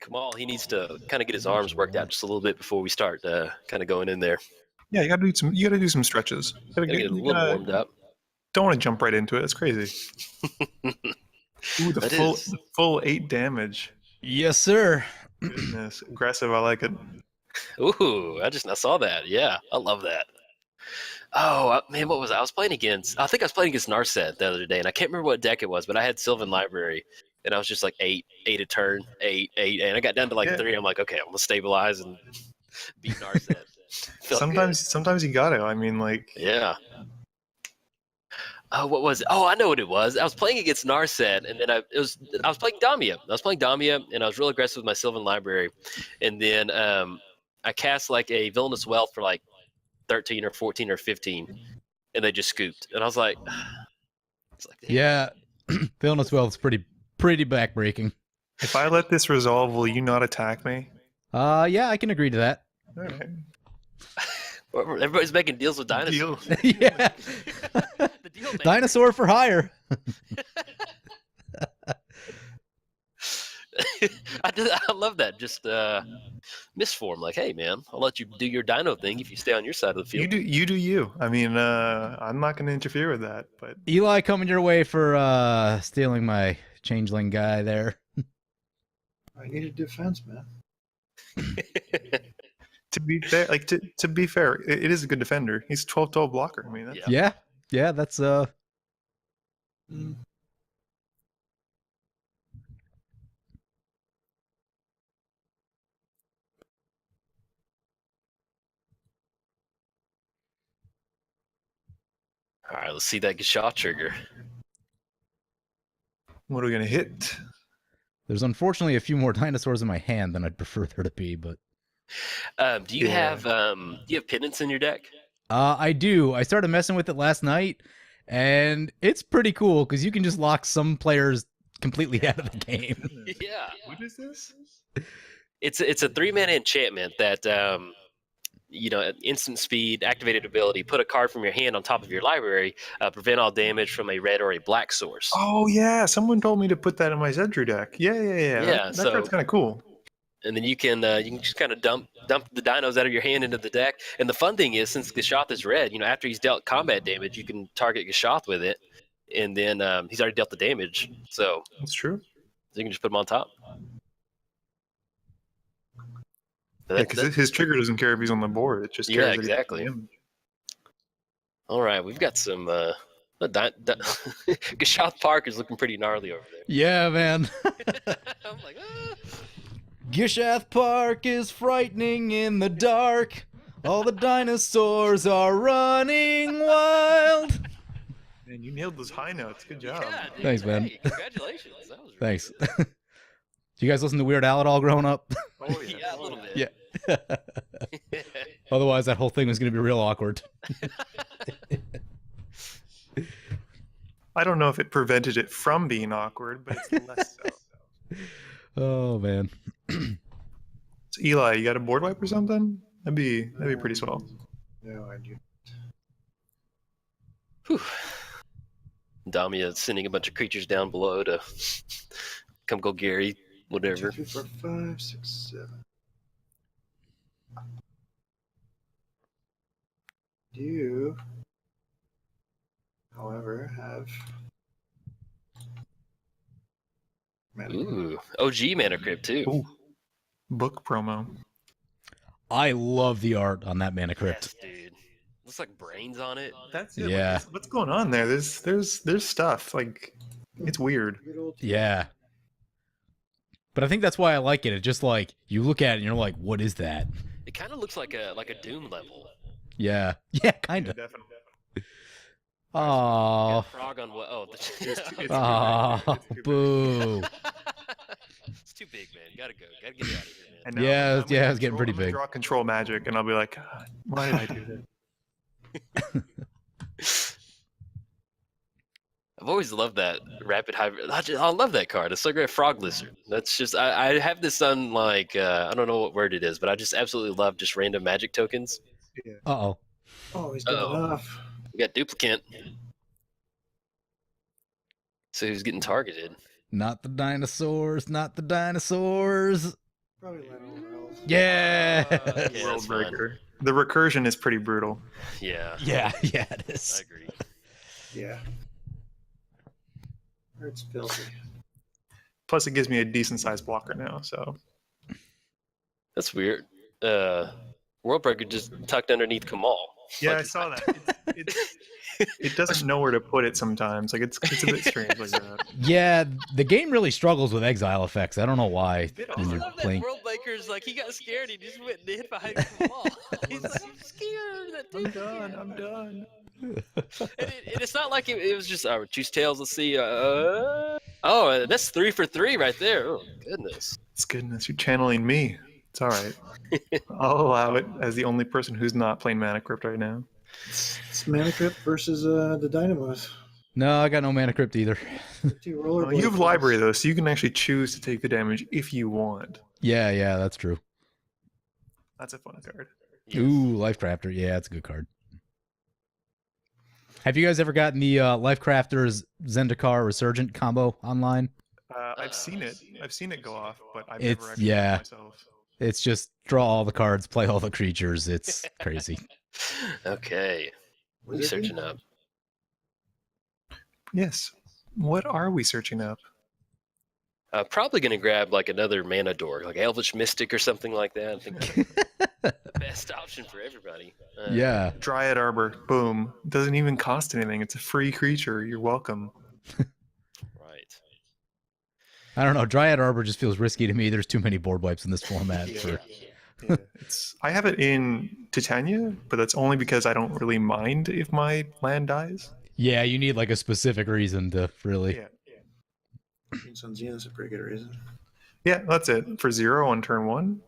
[SPEAKER 2] Kamahl, he needs to kind of get his arms worked out just a little bit before we start kind of going in there.
[SPEAKER 5] Yeah, you gotta do some stretches. You
[SPEAKER 2] Gotta get a little warmed up.
[SPEAKER 5] Don't want to jump right into it. It's crazy. Ooh,
[SPEAKER 2] That
[SPEAKER 5] the
[SPEAKER 2] is.
[SPEAKER 5] full 8 damage.
[SPEAKER 3] Yes, sir.
[SPEAKER 5] Goodness, aggressive. I like it.
[SPEAKER 2] Ooh, I saw that. Yeah, I love that. Oh man, what was I was playing against? I think I was playing against Narset the other day, and I can't remember what deck it was, but I had Sylvan Library, and I was just like 8 a turn, 8, and I got down to like 3. I'm like, okay, I'm gonna stabilize and beat Narset. Felt
[SPEAKER 5] Sometimes you got it. I mean, like
[SPEAKER 2] good. Yeah. What was it? Oh, I know what it was. I was playing against Narset, and then I was playing Damia. I was playing Damia, and I was real aggressive with my Sylvan Library, and then I cast like a Villainous Wealth for like 13 or 14 or 15, and they just scooped, and I was like,
[SPEAKER 3] Yeah, Villainous Wealth's pretty backbreaking.
[SPEAKER 5] if I let this resolve, will you not attack me?
[SPEAKER 3] Yeah, I can agree to that.
[SPEAKER 5] All right.
[SPEAKER 2] Everybody's making deals with dinosaurs.
[SPEAKER 5] Deal.
[SPEAKER 3] Yeah.
[SPEAKER 2] The deal maker.
[SPEAKER 3] Dinosaur for hire.
[SPEAKER 2] I love that. Just Mistform. Like, hey man, I'll let you do your dino thing if you stay on your side of the field.
[SPEAKER 5] You do you. I mean, I'm not going to interfere with that. But
[SPEAKER 3] Eli coming your way for stealing my changeling guy there.
[SPEAKER 4] I need a defense, man.
[SPEAKER 5] to be fair, it is a good defender. He's 12/12 blocker. I mean, that's,
[SPEAKER 2] Yeah.
[SPEAKER 3] Yeah, that's
[SPEAKER 2] right, let's see that Gishath trigger.
[SPEAKER 5] What are we gonna hit?
[SPEAKER 3] There's unfortunately a few more dinosaurs in my hand than I'd prefer there to be, but
[SPEAKER 2] Do you have Penance in your deck?
[SPEAKER 3] I do. I started messing with it last night, and it's pretty cool because you can just lock some players completely out of the game.
[SPEAKER 2] Yeah.
[SPEAKER 5] What is this?
[SPEAKER 2] It's a 3-mana enchantment that instant speed, activated ability, put a card from your hand on top of your library, prevent all damage from a red or a black source.
[SPEAKER 5] Oh yeah, someone told me to put that in my Zedru deck. Yeah. That card's kind of cool.
[SPEAKER 2] And then you can just kind of dump the dinos out of your hand into the deck. And the fun thing is, since Gishath is red, after he's dealt combat damage, you can target Gishath with it, and then he's already dealt the damage. So
[SPEAKER 5] That's true.
[SPEAKER 2] you can just put him on top.
[SPEAKER 5] Yeah, because his trigger doesn't care if he's on the board. It just cares.
[SPEAKER 2] Exactly. All right, we've got some. Gishath Park is looking pretty gnarly over there.
[SPEAKER 3] Yeah, man.
[SPEAKER 2] I'm like,
[SPEAKER 3] Gishath Park is frightening in the dark. All the dinosaurs are running wild.
[SPEAKER 5] Man, you nailed those high notes. Good job.
[SPEAKER 2] Yeah, dude,
[SPEAKER 3] Thanks, man.
[SPEAKER 2] hey, congratulations. That was really
[SPEAKER 3] Thanks.
[SPEAKER 2] good.
[SPEAKER 3] Do you guys listen to Weird Al at all growing up?
[SPEAKER 5] Oh
[SPEAKER 2] Yeah, a little bit.
[SPEAKER 3] Yeah. Otherwise, that whole thing was going to be real awkward.
[SPEAKER 5] I don't know if it prevented it from being awkward, but it's less so.
[SPEAKER 3] Oh, man.
[SPEAKER 5] So Eli, you got a board wipe or something? That'd be pretty swell.
[SPEAKER 4] No, I do.
[SPEAKER 2] Whew. Damia sending a bunch of creatures down below to come go Gary, whatever.
[SPEAKER 4] 2, 3, 4, 5, 6, 7. You, however, have mana.
[SPEAKER 2] Ooh, OG Mana Crypt too.
[SPEAKER 5] Ooh. Book promo.
[SPEAKER 3] I love the art on that Mana Crypt.
[SPEAKER 2] Yes, dude. Looks like brains on it.
[SPEAKER 5] That's it.
[SPEAKER 3] Yeah.
[SPEAKER 5] What's going on there? There's stuff. Like, it's weird.
[SPEAKER 4] Good old
[SPEAKER 3] Yeah. But I think that's why I like it. It's just like, you look at it and you're like, what is that?
[SPEAKER 2] It kind of looks like a Doom level.
[SPEAKER 3] Yeah. Yeah, kind of.
[SPEAKER 5] Definitely.
[SPEAKER 3] Oh.
[SPEAKER 2] Frog on what? Oh,
[SPEAKER 3] Oh, boo.
[SPEAKER 2] It's too big, man. You gotta go. Gotta get it out of here, man.
[SPEAKER 5] And now
[SPEAKER 3] Yeah,
[SPEAKER 5] I'm gonna
[SPEAKER 3] it's getting pretty
[SPEAKER 5] I'm gonna
[SPEAKER 3] big.
[SPEAKER 5] Draw control magic, and I'll be like, God, why did I do this?
[SPEAKER 2] I've always loved that rapid hybrid. I love that card. It's so great. Frog Lizard. That's just I have this on like I don't know what word it is, but I just absolutely love just random magic tokens.
[SPEAKER 3] Uh-oh.
[SPEAKER 4] Oh, he's got
[SPEAKER 2] Uh-oh.
[SPEAKER 4] enough.
[SPEAKER 2] We got duplicate. So who's getting targeted?
[SPEAKER 3] Not the dinosaurs, not the dinosaurs.
[SPEAKER 4] Probably Lionel Wells.
[SPEAKER 3] Yeah.
[SPEAKER 2] Yeah,
[SPEAKER 5] World
[SPEAKER 2] that's fine.
[SPEAKER 5] breaker. The recursion is pretty brutal.
[SPEAKER 2] Yeah,
[SPEAKER 3] Yeah, it
[SPEAKER 2] I
[SPEAKER 3] is.
[SPEAKER 2] agree.
[SPEAKER 4] Yeah. It's filthy.
[SPEAKER 5] Plus, it gives me a decent sized blocker now. So
[SPEAKER 2] That's weird. World Breaker just tucked underneath Kamahl.
[SPEAKER 5] yeah,
[SPEAKER 2] Like,
[SPEAKER 5] I saw that. It doesn't know where to put it sometimes. Like it's a bit strange like that.
[SPEAKER 3] Yeah, the game really struggles with exile effects. I don't know why. When
[SPEAKER 2] I
[SPEAKER 3] you're
[SPEAKER 2] love that
[SPEAKER 3] playing.
[SPEAKER 2] World Breaker's like he got scared. He just went and hid behind Kamahl. He's like, I'm scared. That
[SPEAKER 5] I'm
[SPEAKER 2] dude.
[SPEAKER 5] done. I'm done.
[SPEAKER 2] And it's not like it was just choose tails. Let's see. Oh, that's 3 for 3 right there. Oh goodness.
[SPEAKER 5] It's goodness. You're channeling me. It's all right. I'll allow it as the only person who's not playing Mana Crypt right now.
[SPEAKER 4] It's Mana Crypt versus the Dynamos.
[SPEAKER 3] No, I got no Mana Crypt either.
[SPEAKER 4] Two
[SPEAKER 5] Oh,
[SPEAKER 4] rollerblade
[SPEAKER 5] you have
[SPEAKER 4] fights.
[SPEAKER 5] library though, so you can actually choose to take the damage if you want.
[SPEAKER 3] Yeah, that's true.
[SPEAKER 5] That's a fun card.
[SPEAKER 2] Yes.
[SPEAKER 3] Ooh, Life Crafter. Yeah, it's a good card. Have you guys ever gotten the Life Crafter's Zendikar Resurgent combo online?
[SPEAKER 5] I've seen it. I've seen it go off, but I've
[SPEAKER 3] It's-
[SPEAKER 5] never actually
[SPEAKER 3] yeah.
[SPEAKER 5] done it myself.
[SPEAKER 3] It's just draw all the cards, play all the creatures. It's crazy.
[SPEAKER 2] Okay. What are you
[SPEAKER 4] Wizardry?
[SPEAKER 2] searching up?
[SPEAKER 5] Yes. What are we searching up?
[SPEAKER 2] Probably gonna grab like another mana dork, like Elvish Mystic or something like that. I think the best option for everybody.
[SPEAKER 3] Yeah.
[SPEAKER 5] Dryad Arbor. Boom. Doesn't even cost anything. It's a free creature. You're welcome.
[SPEAKER 2] Right.
[SPEAKER 3] I don't know. Dryad Arbor just feels risky to me. There's too many board wipes in this format. For...
[SPEAKER 5] Yeah, I have it in Titania, but that's only because I don't really mind if my land dies.
[SPEAKER 3] Yeah, you need like a specific reason to really.
[SPEAKER 5] Yeah.
[SPEAKER 4] Green Sun Zenith's a pretty good reason.
[SPEAKER 5] Yeah, that's it. For 0 on turn 1.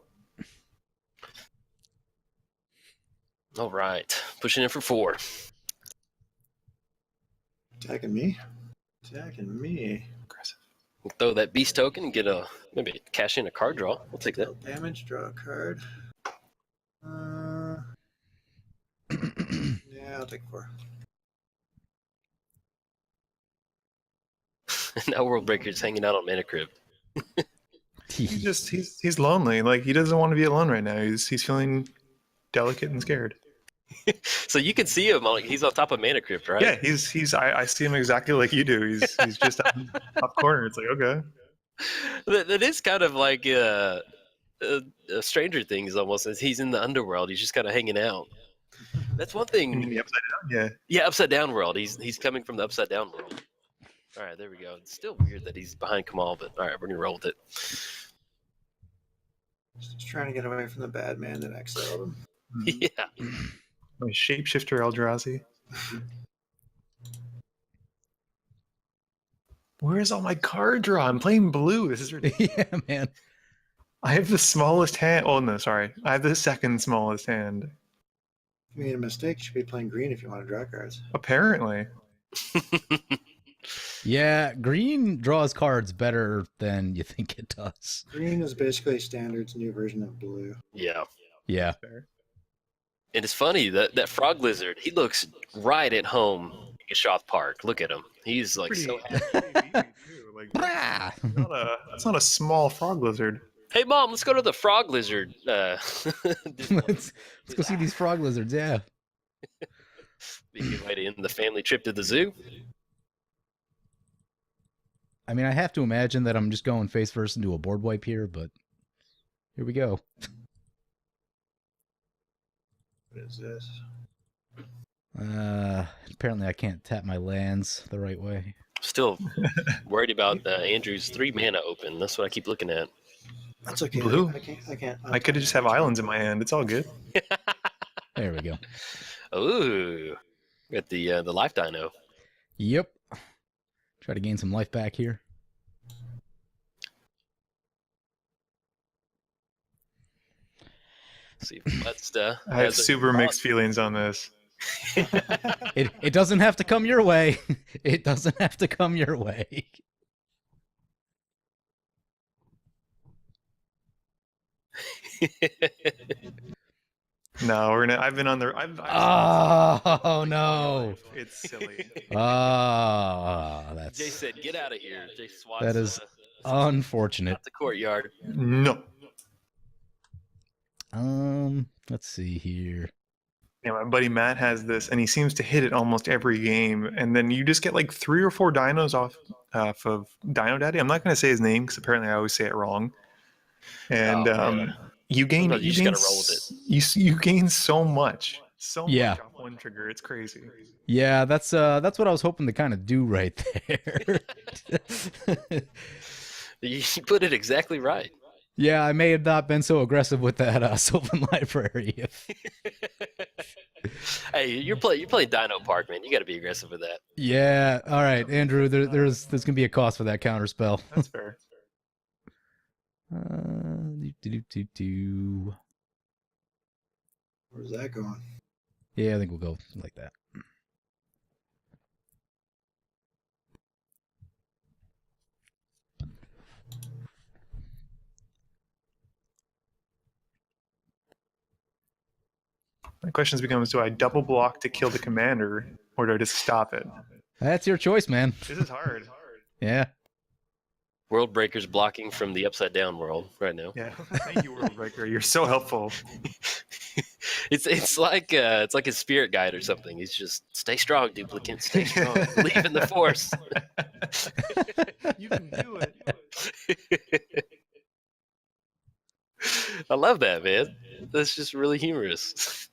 [SPEAKER 2] All right, pushing in for 4.
[SPEAKER 4] Attacking me. Attacking me.
[SPEAKER 5] Aggressive.
[SPEAKER 2] We'll throw that beast token and get maybe cash in a card draw. We'll take that.
[SPEAKER 4] Deal damage. Draw a card. Yeah, I'll take 4.
[SPEAKER 2] Now World Breaker's hanging out on Mana Crypt.
[SPEAKER 5] He's lonely. Like, he doesn't want to be alone right now. He's feeling delicate and scared.
[SPEAKER 2] So you can see him. He's on top of Mana Crypt, right?
[SPEAKER 5] Yeah, I see him exactly like you do. He's just up corner. It's like, okay.
[SPEAKER 2] That is kind of like Stranger Things almost. As he's in the underworld, he's just kind of hanging out. That's one
[SPEAKER 5] You mean
[SPEAKER 2] thing.
[SPEAKER 5] the upside down?
[SPEAKER 2] Yeah, upside down world. He's coming from the upside down world. All right, there we go. It's still weird that he's behind Kamahl, but all right, we're gonna roll with it.
[SPEAKER 4] Just trying to get away from the bad man that exiled him.
[SPEAKER 5] Yeah.
[SPEAKER 2] Yeah.
[SPEAKER 5] My shapeshifter Eldrazi. Where's all my card draw? I'm playing blue. This is ridiculous.
[SPEAKER 3] Yeah, man.
[SPEAKER 5] I have the smallest hand. Oh, no, sorry. I have the second smallest hand.
[SPEAKER 4] If you made a mistake, you should be playing green if you want to draw cards.
[SPEAKER 5] Apparently.
[SPEAKER 3] Yeah, green draws cards better than you think it does.
[SPEAKER 4] Green is basically Standard's new version of blue.
[SPEAKER 2] Yeah.
[SPEAKER 3] Yeah.
[SPEAKER 5] Fair.
[SPEAKER 2] And it's funny that frog lizard. He looks right at home in Gishath Park. Look at him. He's like so happy.
[SPEAKER 5] Like,
[SPEAKER 3] Brah!
[SPEAKER 5] that's not a small frog lizard.
[SPEAKER 2] Hey mom, let's go to the frog lizard.
[SPEAKER 3] let's go see these frog lizards. Yeah.
[SPEAKER 2] Be a good way to end the family trip to the zoo.
[SPEAKER 3] I mean, I have to imagine that I'm just going face first into a board wipe here, but here we go.
[SPEAKER 4] What is this?
[SPEAKER 3] Apparently I can't tap my lands the right way.
[SPEAKER 2] Still worried about Andrew's 3 mana open. That's what I keep looking at.
[SPEAKER 4] That's okay.
[SPEAKER 5] Blue?
[SPEAKER 4] I can't.
[SPEAKER 5] I could just have islands in my hand. It's all good.
[SPEAKER 3] There we go.
[SPEAKER 2] Ooh, got the life dino.
[SPEAKER 3] Yep. Try to gain some life back here.
[SPEAKER 2] See if Muddstah
[SPEAKER 5] I have
[SPEAKER 2] has a-
[SPEAKER 5] super mixed feelings on this.
[SPEAKER 3] It doesn't have to come your way. It doesn't have to come your way.
[SPEAKER 5] No, I've been on the.
[SPEAKER 3] Oh no!
[SPEAKER 5] It's silly.
[SPEAKER 3] That's
[SPEAKER 2] Jay said, "Get out of here." Jay swats.
[SPEAKER 3] that is unfortunate.
[SPEAKER 2] out the courtyard.
[SPEAKER 5] No.
[SPEAKER 3] Let's see here.
[SPEAKER 5] Yeah, my buddy Matt has this, and he seems to hit it almost every game. And then you just get like 3 or 4 dinos off of Dino Daddy. I'm not going to say his name because apparently I always say it wrong. And
[SPEAKER 2] man.
[SPEAKER 5] you gain.
[SPEAKER 2] Sometimes you just gotta roll with
[SPEAKER 5] it. You gain so much.
[SPEAKER 3] Yeah.
[SPEAKER 5] Much off one trigger. It's crazy.
[SPEAKER 3] Yeah, that's what I was hoping to kind of do right there.
[SPEAKER 2] You put it exactly right.
[SPEAKER 3] Yeah, I may have not been so aggressive with that Sylvan Library.
[SPEAKER 2] Hey, you're playing Dino Park, man. You got to be aggressive with that.
[SPEAKER 3] Yeah, all right, Andrew. There's gonna be a cost for that counter spell.
[SPEAKER 5] That's fair.
[SPEAKER 4] Where's that going?
[SPEAKER 3] Yeah, I think we'll go like that.
[SPEAKER 5] My question becomes: do I double block to kill the commander, or do I just stop it?
[SPEAKER 3] That's your choice, man.
[SPEAKER 5] This is hard.
[SPEAKER 3] Yeah.
[SPEAKER 2] World Breaker's blocking from the upside down world right now.
[SPEAKER 5] Yeah. Thank you, World Breaker. You're so helpful.
[SPEAKER 2] It's like a spirit guide or something. He's just stay strong, duplicate. Stay strong. Believe in the force.
[SPEAKER 5] You can do it.
[SPEAKER 2] I love that, man. That's just really humorous.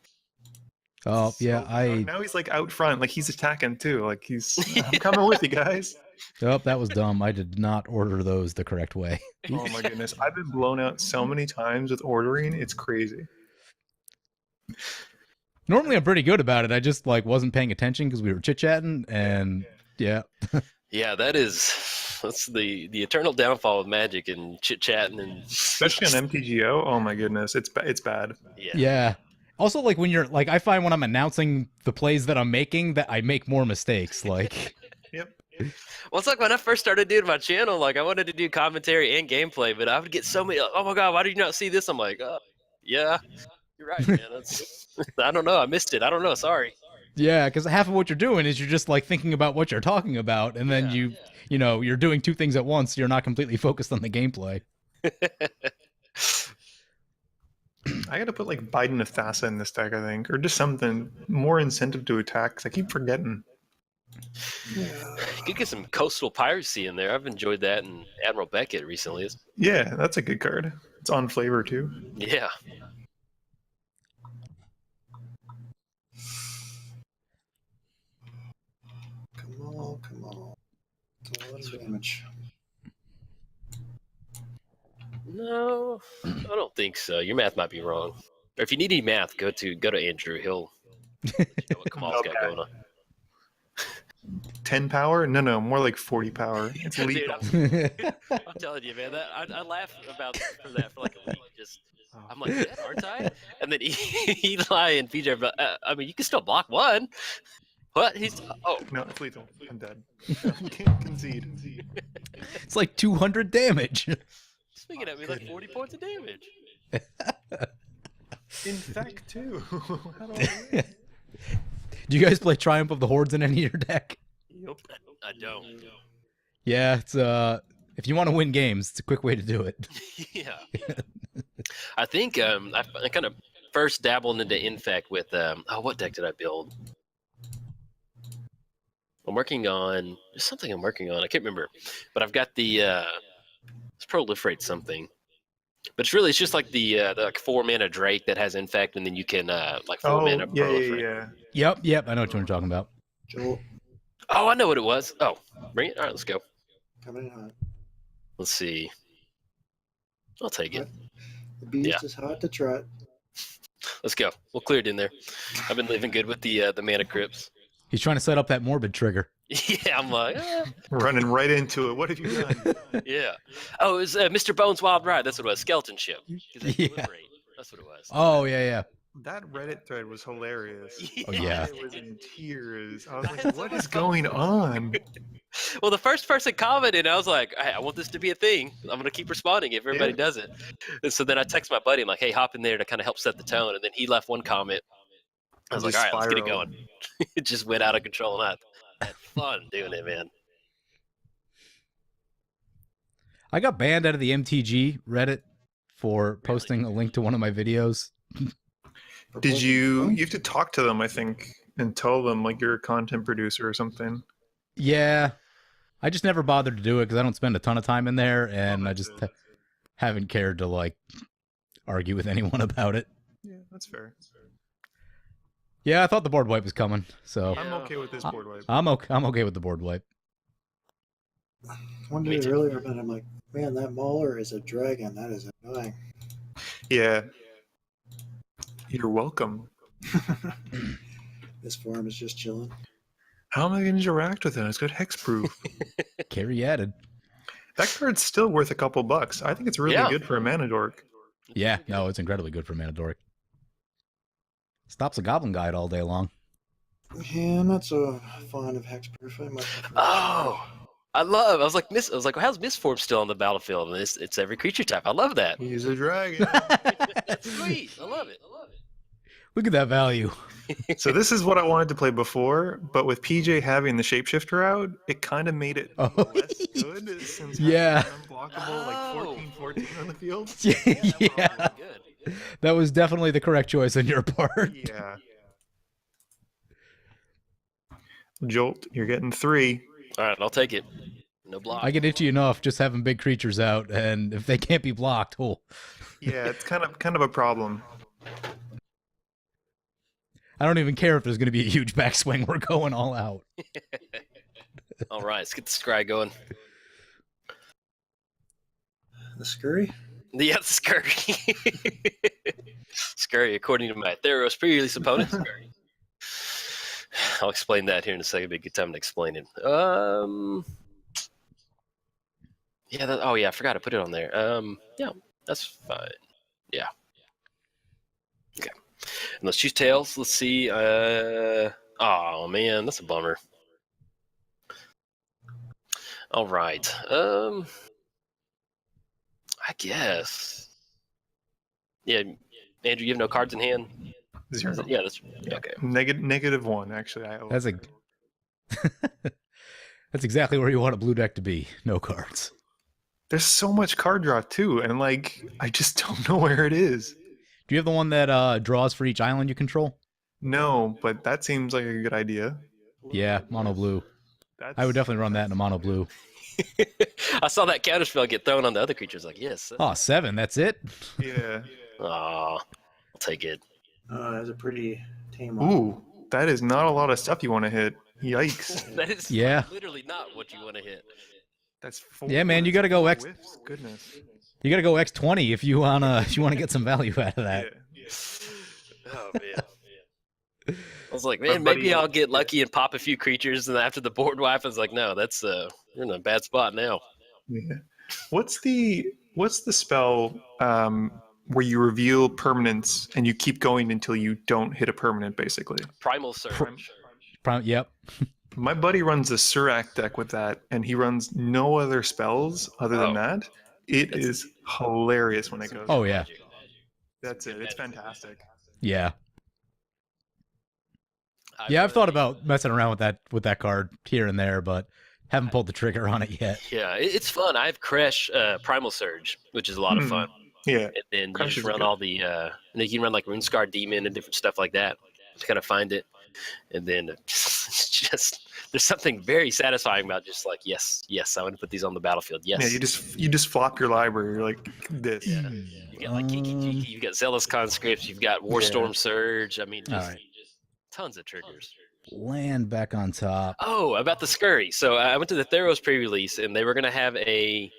[SPEAKER 3] Oh yeah,
[SPEAKER 5] Now he's like out front, like he's attacking too. Like I'm coming with you guys.
[SPEAKER 3] Oh, that was dumb. I did not order those the correct way.
[SPEAKER 5] Oh my goodness, I've been blown out so many times with ordering. It's crazy.
[SPEAKER 3] Normally I'm pretty good about it. I just like wasn't paying attention because we were chit-chatting, and yeah.
[SPEAKER 2] Yeah, that's the eternal downfall of Magic and chit-chatting and
[SPEAKER 5] Especially on MTGO. Oh my goodness, it's bad.
[SPEAKER 3] Yeah. Also, like when you're like, I find when I'm announcing the plays that I'm making that I make more mistakes. Like,
[SPEAKER 5] Yep.
[SPEAKER 2] Well, it's like when I first started doing my channel, like I wanted to do commentary and gameplay, but I would get so many, oh my God, why did you not see this? I'm like, yeah, you're right, man. I don't know. I missed it. I don't know. Sorry.
[SPEAKER 3] yeah, because half of what you're doing is you're just like thinking about what you're talking about, and then you know, you're doing two things at once. You're not completely focused on the gameplay.
[SPEAKER 5] I got to put like Biden of Thassa in this deck, I think, or just something more incentive to attack. 'Cause I keep forgetting.
[SPEAKER 2] You could get some coastal piracy in there. I've enjoyed that in Admiral Beckett recently.
[SPEAKER 5] Yeah, that's a good card. It's on flavor too.
[SPEAKER 2] Yeah.
[SPEAKER 4] Kamahl, Kamahl. It's a lot of damage.
[SPEAKER 2] No, I don't think so. Your math might be wrong. Or if you need any math, go to Andrew. He'll let you know what Kamal's got going on.
[SPEAKER 5] 10 power? No, more like 40 power. It's
[SPEAKER 2] Dude,
[SPEAKER 5] lethal.
[SPEAKER 2] I'm telling you, man. I laugh about that for like a week. I'm like, yeah, aren't I? And then Eli and PJ are like, I mean, you can still block one. What?
[SPEAKER 5] No, it's lethal. I'm dead. Can't concede.
[SPEAKER 3] It's like 200 damage.
[SPEAKER 2] Swinging at me like 40 points of damage.
[SPEAKER 5] In fact, too. How do I win?
[SPEAKER 3] Do you guys play Triumph of the Hordes in any of your deck?
[SPEAKER 2] Nope, I don't.
[SPEAKER 3] Yeah, it's if you want to win games, it's a quick way to do it.
[SPEAKER 2] Yeah. I think I kind of first dabbled into Infect with what deck did I build? There's something I'm working on. I can't remember, but I've got the let's proliferate something. But it's just like the like 4-mana Drake that has Infect, and then you can like 4-mana proliferate.
[SPEAKER 5] Yeah.
[SPEAKER 3] Yep, I know what you're talking about.
[SPEAKER 4] Jolt,
[SPEAKER 2] Oh, I know what it was. Oh, bring it. All right, let's go.
[SPEAKER 4] coming in hot.
[SPEAKER 2] Let's see. I'll take it.
[SPEAKER 4] The beast is hot to trot.
[SPEAKER 2] Let's go. We'll clear it in there. I've been living good with the mana crypts.
[SPEAKER 3] He's trying to set up that morbid trigger.
[SPEAKER 2] Yeah, I'm like,
[SPEAKER 5] Running right into it. What have you done?
[SPEAKER 2] yeah. Oh, it was Mr. Bones' Wild Ride. That's what it was. Skeleton Ship.
[SPEAKER 3] Yeah.
[SPEAKER 2] That's what it was.
[SPEAKER 3] Oh, yeah.
[SPEAKER 5] That Reddit thread was hilarious.
[SPEAKER 3] Oh, yeah.
[SPEAKER 5] I was in tears. I was like, what is going on?
[SPEAKER 2] Well, the first person commented, I was like, hey, I want this to be a thing. I'm going to keep responding if everybody does it. And so then I text my buddy, I'm like, hey, hop in there to kind of help set the tone. And then he left one comment. I was like, all right, let's get it going. It just went out of control, and I had fun doing it, man.
[SPEAKER 3] I got banned out of the MTG Reddit for posting a link to one of my videos.
[SPEAKER 5] Did you have to talk to them, I think, and tell them like you're a content producer or something?
[SPEAKER 3] Yeah. I just never bothered to do it because I don't spend a ton of time in there, and I just haven't cared to like argue with anyone about it.
[SPEAKER 5] Yeah, that's fair.
[SPEAKER 3] Yeah, I thought the board wipe was coming, so
[SPEAKER 5] I'm okay with this board wipe.
[SPEAKER 3] I'm okay with the board wipe.
[SPEAKER 4] One day earlier, but I'm like, man, that Mauler is a dragon. That is annoying.
[SPEAKER 5] Yeah. You're welcome.
[SPEAKER 4] This form is just chilling.
[SPEAKER 5] How am I going to interact with it? It's got hexproof.
[SPEAKER 3] Carry added.
[SPEAKER 5] That card's still worth a couple bucks. I think it's really good for a mana dork.
[SPEAKER 3] Yeah, no, it's incredibly good for Manadoric. Stops a goblin guide all day long.
[SPEAKER 4] Yeah, I'm not so fond of hexproof. I much prefer
[SPEAKER 2] I was like, how's Mistform still on the battlefield? And it's every creature type. I love that.
[SPEAKER 5] He's a dragon.
[SPEAKER 2] That's sweet. I love it.
[SPEAKER 3] Look at that value.
[SPEAKER 5] So this is what I wanted to play before, but with PJ having the shapeshifter out, it kind of made it less good since having unblockable like 14 on the field.
[SPEAKER 3] Yeah. That was definitely the correct choice on your part.
[SPEAKER 5] Yeah. Jolt, you're getting 3.
[SPEAKER 2] All right, I'll take it. No block.
[SPEAKER 3] I get itchy enough just having big creatures out, and if they can't be blocked,
[SPEAKER 5] Yeah, it's kind of a problem.
[SPEAKER 3] I don't even care if there's going to be a huge backswing. We're going all out.
[SPEAKER 2] All right, let's get the scry going.
[SPEAKER 4] the scurry.
[SPEAKER 2] The Scurry. Scurry, according to my Theros pre-release opponent, Scurry. I'll explain that here in a second. Be a good time to explain it. Yeah. Oh yeah, I forgot to put it on there. Yeah, that's fine. Yeah. Okay. And let's choose tails. Let's see. Oh man, that's a bummer. All right. I guess. Yeah, Andrew, you have no cards in hand.
[SPEAKER 5] 0.
[SPEAKER 2] Yeah, that's okay.
[SPEAKER 5] -1 actually.
[SPEAKER 3] That's a. That's exactly where you want a blue deck to be. No cards.
[SPEAKER 5] There's so much card draw too, and like I just don't know where it is.
[SPEAKER 3] Do you have the one that draws for each island you control?
[SPEAKER 5] No, but that seems like a good idea.
[SPEAKER 3] Yeah, mono blue.
[SPEAKER 5] That's,
[SPEAKER 3] I would definitely run that in a mono blue.
[SPEAKER 2] I saw that counterspell get thrown on the other creatures. Like, yes.
[SPEAKER 3] Oh, 7. That's it.
[SPEAKER 5] Yeah.
[SPEAKER 2] Aw, I'll take it.
[SPEAKER 4] That's a pretty tame one.
[SPEAKER 5] Ooh, that is not a lot of stuff you want to hit. Yikes.
[SPEAKER 2] That is
[SPEAKER 3] Yeah.
[SPEAKER 2] literally not what you want to hit.
[SPEAKER 5] That's 4.
[SPEAKER 3] Yeah, man, you gotta go X.
[SPEAKER 5] Whiffs. Goodness.
[SPEAKER 3] You gotta go X20 if you wanna get some value out of that.
[SPEAKER 5] Yeah.
[SPEAKER 2] Oh man. I was like, man,
[SPEAKER 5] But
[SPEAKER 2] maybe
[SPEAKER 5] buddy-
[SPEAKER 2] I'll get lucky and pop a few creatures, and after the board wipe, I was like, no, that's you're in a bad spot now.
[SPEAKER 5] Yeah. What's the spell where you reveal permanents and you keep going until you don't hit a permanent, basically?
[SPEAKER 2] Primal Surge.
[SPEAKER 3] Yep.
[SPEAKER 5] My buddy runs a Surak deck with that, and he runs no other spells other than that. It is hilarious when it goes.
[SPEAKER 3] Oh yeah.
[SPEAKER 5] That's it. It's fantastic.
[SPEAKER 3] Yeah. Yeah, I've thought about messing around with that card here and there, but haven't pulled the trigger on it yet.
[SPEAKER 2] Yeah, it's fun. I have Crash Primal Surge, which is a lot of fun.
[SPEAKER 5] Yeah.
[SPEAKER 2] And then you
[SPEAKER 5] Crash
[SPEAKER 2] just
[SPEAKER 5] is
[SPEAKER 2] run
[SPEAKER 5] good.
[SPEAKER 2] all the, and then you can run like Runescar Demon and different stuff like that to kind of find it. And then it's just, there's something very satisfying about just like, yes, I want to put these on the battlefield. Yes.
[SPEAKER 5] Yeah, you just flop your library. You're like this.
[SPEAKER 2] Yeah. You got like Kiki Jiki, you've got Zealous Conscripts, you've got Warstorm Surge. I mean, just
[SPEAKER 3] All right.
[SPEAKER 2] tons of triggers.
[SPEAKER 3] Land back on top.
[SPEAKER 2] Oh, about the Scurry. So I went to the Theros pre-release, and they were going to have a,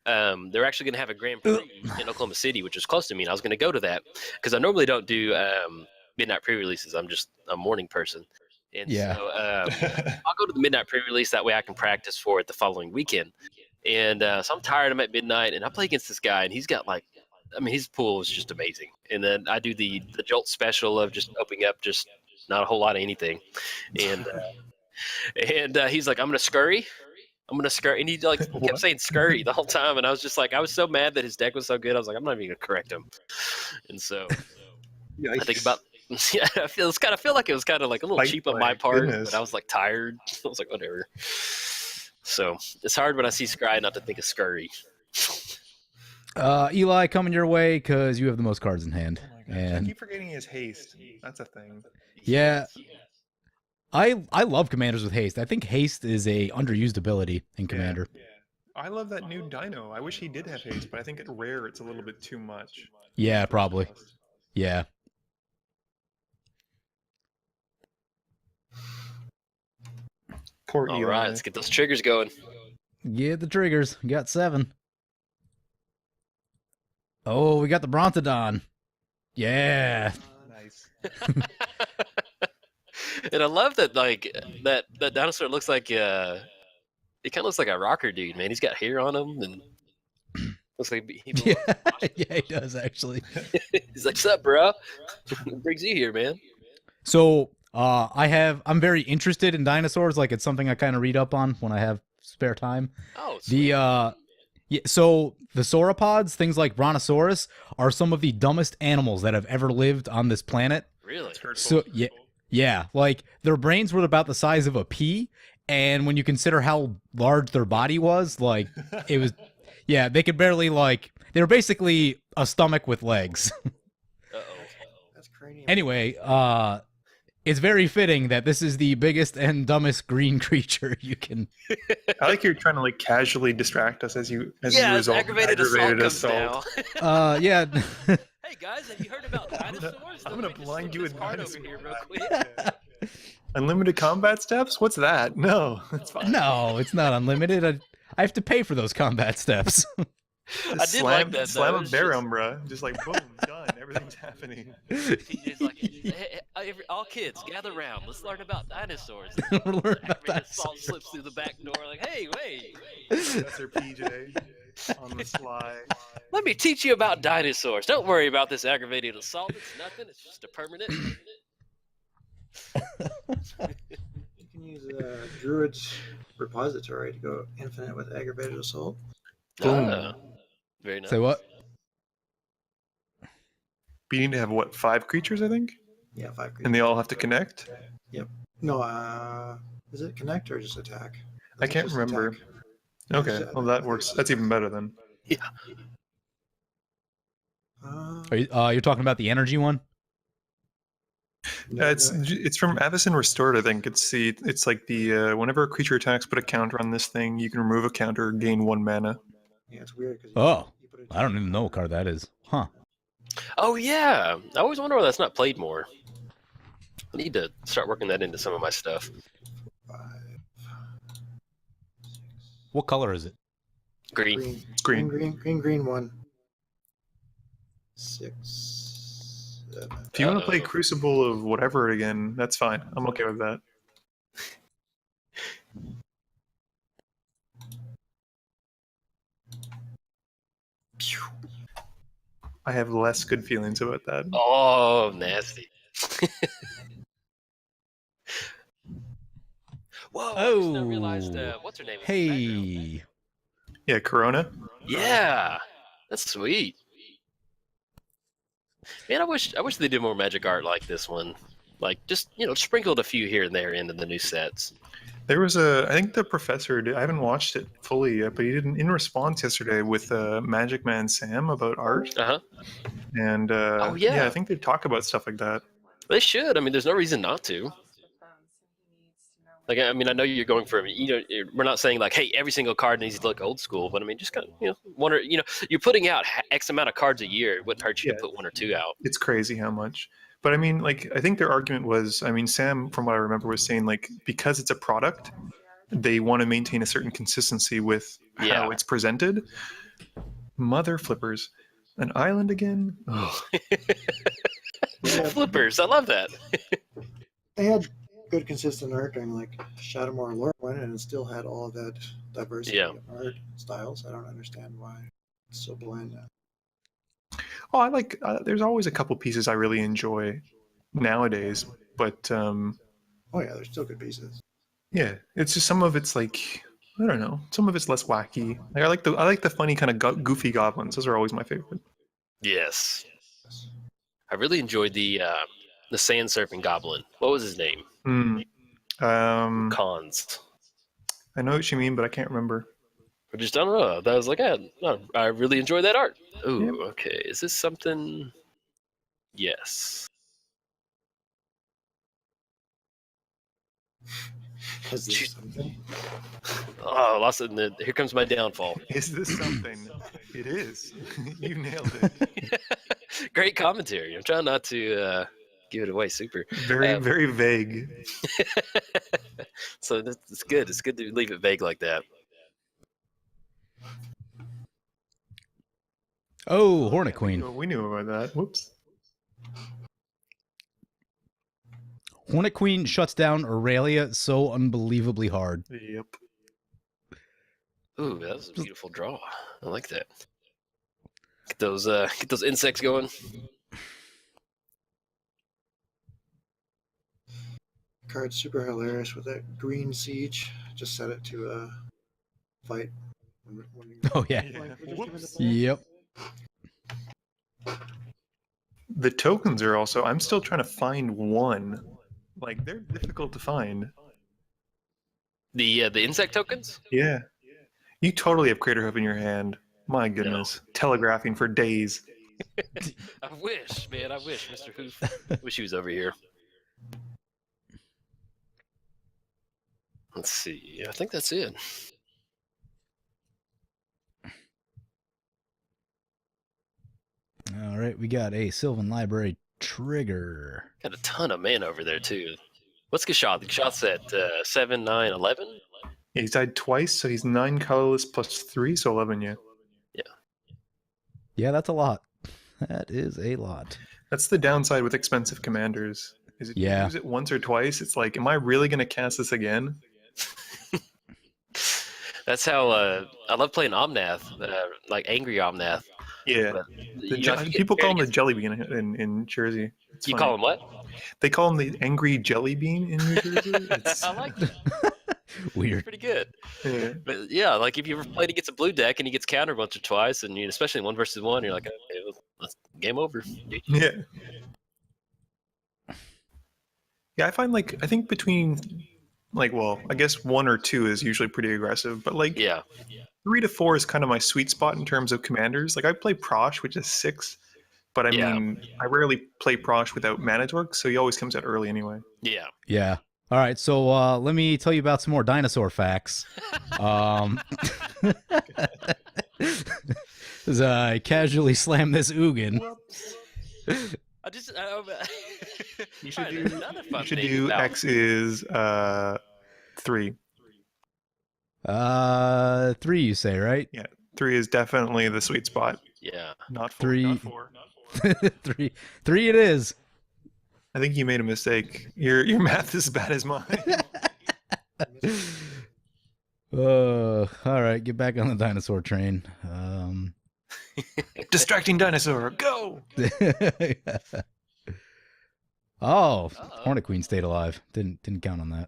[SPEAKER 2] they're actually going to have a Grand Prix in Oklahoma City, which is close to me, and I was going to go to that because I normally don't do midnight pre-releases. I'm just a morning person, and
[SPEAKER 3] Yeah.
[SPEAKER 2] so I'll go to the midnight pre-release. That way, I can practice for it the following weekend. And so I'm tired. I'm at midnight, and I play against this guy, and he's got like, I mean, his pool is just amazing. And then I do the Jolt special of just opening up just not a whole lot of anything, and he's like, I'm gonna scurry, and he like kept saying scurry the whole time, and I was just like, I was so mad that his deck was so good, I was like, I'm not even gonna correct him. And so I think about, yeah, I feel like it was kind of like a little
[SPEAKER 5] Fight
[SPEAKER 2] cheap on
[SPEAKER 5] play,
[SPEAKER 2] my part,
[SPEAKER 5] goodness.
[SPEAKER 2] but I was like tired. I was like, whatever. So it's hard when I see scry not to think of scurry.
[SPEAKER 3] Eli, coming your way because you have the most cards in hand.
[SPEAKER 5] I
[SPEAKER 3] And
[SPEAKER 5] keep forgetting his haste. That's a thing.
[SPEAKER 3] yeah, I love commanders with haste. I think haste is a underused ability in commander.
[SPEAKER 5] Yeah. I love that new dino. I wish he did have haste, but I think at rare it's a little bit too much.
[SPEAKER 3] Yeah, probably. Yeah.
[SPEAKER 5] Poor
[SPEAKER 2] All
[SPEAKER 5] Eli.
[SPEAKER 2] right, let's get those triggers going.
[SPEAKER 3] Get the triggers. We got 7. Oh, we got the Brontodon. Yeah.
[SPEAKER 5] Nice.
[SPEAKER 2] And I love that, like that dinosaur looks like it kind of looks like a rocker dude, man. He's got hair on him and looks like he
[SPEAKER 3] Yeah, yeah, he does actually.
[SPEAKER 2] He's like, "Sup, bro? What brings you here, man?"
[SPEAKER 3] So, I'm very interested in dinosaurs. Like, it's something I kind of read up on when I have spare time.
[SPEAKER 2] Oh, sweet.
[SPEAKER 3] Yeah, so the sauropods, things like Brontosaurus, are some of the dumbest animals that have ever lived on this planet.
[SPEAKER 2] Really?
[SPEAKER 3] So yeah, like their brains were about the size of a pea, and when you consider how large their body was, like it was, yeah, they could barely they were basically a stomach with legs.
[SPEAKER 2] Uh-oh.
[SPEAKER 4] That's cranium.
[SPEAKER 3] Anyway, it's very fitting that this is the biggest and dumbest green creature you can.
[SPEAKER 5] I like you're trying to like casually distract us as you
[SPEAKER 2] Yeah,
[SPEAKER 5] you
[SPEAKER 2] as
[SPEAKER 5] resolve
[SPEAKER 2] aggravated assault comes
[SPEAKER 5] assault.
[SPEAKER 2] now.
[SPEAKER 3] Yeah.
[SPEAKER 2] Hey guys, have you heard about dinosaurs?
[SPEAKER 5] I'm gonna
[SPEAKER 2] Let me just
[SPEAKER 5] blind
[SPEAKER 2] flip
[SPEAKER 5] you
[SPEAKER 2] this
[SPEAKER 5] with
[SPEAKER 2] card
[SPEAKER 5] dinosaur.
[SPEAKER 2] over here real quick.
[SPEAKER 5] Unlimited combat steps? What's that? No, it's fine.
[SPEAKER 3] No, it's not unlimited. I have to pay for those combat steps.
[SPEAKER 2] I did like that.
[SPEAKER 5] Slam
[SPEAKER 2] though.
[SPEAKER 5] a bear umbra, just like boom, done. Everything's happening.
[SPEAKER 2] TJ's like, hey, all kids, gather around. Let's learn about dinosaurs.
[SPEAKER 3] Learn about
[SPEAKER 2] Assault
[SPEAKER 3] dinosaurs.
[SPEAKER 2] slips through the back door, like, hey, wait.
[SPEAKER 5] Professor PJ on the sly.
[SPEAKER 2] Let me teach you about dinosaurs. Don't worry about this aggravated assault. It's nothing. It's just a permanent.
[SPEAKER 4] You can use Druid's repository to go infinite with aggravated assault.
[SPEAKER 5] Boom.
[SPEAKER 2] Very nice.
[SPEAKER 3] Say what?
[SPEAKER 5] We need to have what, 5 creatures, I think,
[SPEAKER 4] Yeah, 5 creatures.
[SPEAKER 5] and they all have to connect.
[SPEAKER 4] No, is it connect or just attack?
[SPEAKER 5] I can't
[SPEAKER 4] Just
[SPEAKER 5] remember.
[SPEAKER 4] attack.
[SPEAKER 5] Okay, well that works. That's even better then.
[SPEAKER 3] You're talking about the energy one?
[SPEAKER 4] No,
[SPEAKER 5] It's from Avacyn Restored, I think. It's like the whenever a creature attacks, put a counter on this thing. You can remove a counter, gain 1 mana.
[SPEAKER 4] yeah, it's weird because
[SPEAKER 3] Oh, I don't even know what card that is. Huh.
[SPEAKER 2] Oh, yeah. I always wonder why that's not played more. I need to start working that into some of my stuff.
[SPEAKER 4] 5,
[SPEAKER 3] What color is it?
[SPEAKER 2] Green.
[SPEAKER 4] green,
[SPEAKER 5] Green.
[SPEAKER 4] green 1. 6, 7.
[SPEAKER 5] If you want to play Crucible of whatever again, that's fine. I'm okay with that. I have less good feelings about that.
[SPEAKER 2] Oh, nasty. Whoa, I just now realized, what's her name? was in the background.
[SPEAKER 3] Hey.
[SPEAKER 5] Yeah, Corona.
[SPEAKER 2] Yeah, that's sweet. Man, I wish they did more Magic art like this one. Like, just, sprinkled a few here and there into the new sets.
[SPEAKER 5] There was I think the professor I haven't watched it fully yet, but he did in response yesterday with Magic Man Sam about art.
[SPEAKER 2] Uh-huh.
[SPEAKER 5] And
[SPEAKER 2] Oh, yeah.
[SPEAKER 5] I think they talk about stuff like that.
[SPEAKER 2] They should. I mean, there's no reason not to. Like, I mean, I know you're going for, we're not saying like, hey, every single card needs to look old school, but I mean, just kind of, wonder, you're putting out X amount of cards a year. It wouldn't hurt you to put 1 or 2 out.
[SPEAKER 5] It's crazy how much. But I mean, like, I think their argument was, I mean, Sam, from what I remember, was saying like, because it's a product, they want to maintain a certain consistency with how it's presented. Mother flippers. An island again? Oh.
[SPEAKER 2] Flippers, I love that.
[SPEAKER 4] They had good consistent art during like Shadowmoor Lore one, and it still had all of that diversity of art styles. I don't understand why it's so bland now.
[SPEAKER 5] Oh, I like. There's always a couple pieces I really enjoy nowadays, but
[SPEAKER 4] oh yeah, there's still good pieces.
[SPEAKER 5] Yeah, it's just some of it's like, I don't know. Some of it's less wacky. Like I like the funny kind of goofy goblins. Those are always my favorite.
[SPEAKER 2] Yes, I really enjoyed the sand surfing goblin. What was his name? Cons.
[SPEAKER 5] I know what you mean, but I can't remember.
[SPEAKER 2] I just don't know. I was like, I really enjoy that art. Ooh, okay. Is this something? Yes.
[SPEAKER 4] Is this something?
[SPEAKER 2] Oh, lost it. Here comes my downfall.
[SPEAKER 5] Is this something? It is. You nailed it.
[SPEAKER 2] Great commentary. I'm trying not to give it away super.
[SPEAKER 5] Very, very vague.
[SPEAKER 2] So it's good. It's good to leave it vague like that.
[SPEAKER 3] Oh, Hornet Queen.
[SPEAKER 5] We knew about that. Whoops.
[SPEAKER 3] Hornet Queen shuts down Aurelia so unbelievably hard.
[SPEAKER 5] Yep.
[SPEAKER 2] Ooh, that was a beautiful draw. I like that. Get those insects going.
[SPEAKER 4] Card's super hilarious with that green siege. Just set it to fight.
[SPEAKER 3] Oh yeah.
[SPEAKER 5] Whoops.
[SPEAKER 3] Yep.
[SPEAKER 5] The tokens are also. I'm still trying to find one. Like, they're difficult to find.
[SPEAKER 2] The insect tokens?
[SPEAKER 5] Yeah. You totally have Craterhoof in your hand. My goodness. No. Telegraphing for days.
[SPEAKER 2] I wish, man. I wish, Mr. Hoof. Wish he was over here. Let's see. I think that's it.
[SPEAKER 3] All right, we got a Sylvan Library trigger.
[SPEAKER 2] Got a ton of mana over there, too. What's Gishath? Gishath's at 7, 9, 11?
[SPEAKER 5] Yeah, he's died twice, so he's 9 colorless plus 3, so 11, yeah.
[SPEAKER 2] Yeah.
[SPEAKER 3] Yeah, that's a lot. That is a lot.
[SPEAKER 5] That's the downside with expensive commanders. Is if you use it once or twice, it's like, am I really going to cast this again?
[SPEAKER 2] That's how I love playing Omnath, like Angry Omnath.
[SPEAKER 5] Yeah.
[SPEAKER 2] But,
[SPEAKER 5] people call him the Jelly Bean in Jersey. It's
[SPEAKER 2] you
[SPEAKER 5] funny.
[SPEAKER 2] call him what?
[SPEAKER 5] They call him the Angry Jelly Bean in New Jersey.
[SPEAKER 2] I like that.
[SPEAKER 3] Weird.
[SPEAKER 2] Pretty good.
[SPEAKER 5] Yeah.
[SPEAKER 2] But yeah, like if you ever played against a blue deck and he gets countered once or twice, and especially in 1v1, you're like, okay, let's game over.
[SPEAKER 5] Yeah. Yeah, I think between I guess 1 or 2 is usually pretty aggressive, but 3 to 4 is kind of my sweet spot in terms of commanders. Like I play Prosh, which is 6, but I mean, I rarely play Prosh without Mana Torque, so he always comes out early anyway.
[SPEAKER 2] Yeah.
[SPEAKER 3] Yeah. All right, so let me tell you about some more dinosaur facts. As I casually slam this Ugin.
[SPEAKER 2] I just
[SPEAKER 5] You should do X is 3.
[SPEAKER 3] 3, you say, right?
[SPEAKER 5] Yeah, 3 is definitely the sweet spot.
[SPEAKER 2] Yeah.
[SPEAKER 5] Not 4.
[SPEAKER 3] 3.
[SPEAKER 5] Not 4.
[SPEAKER 3] 3 it is.
[SPEAKER 5] I think you made a mistake. Your math is as bad as mine.
[SPEAKER 3] All right, get back on the dinosaur train.
[SPEAKER 5] Distracting dinosaur, go!
[SPEAKER 3] Oh, Hornet Queen stayed alive. Didn't count on that.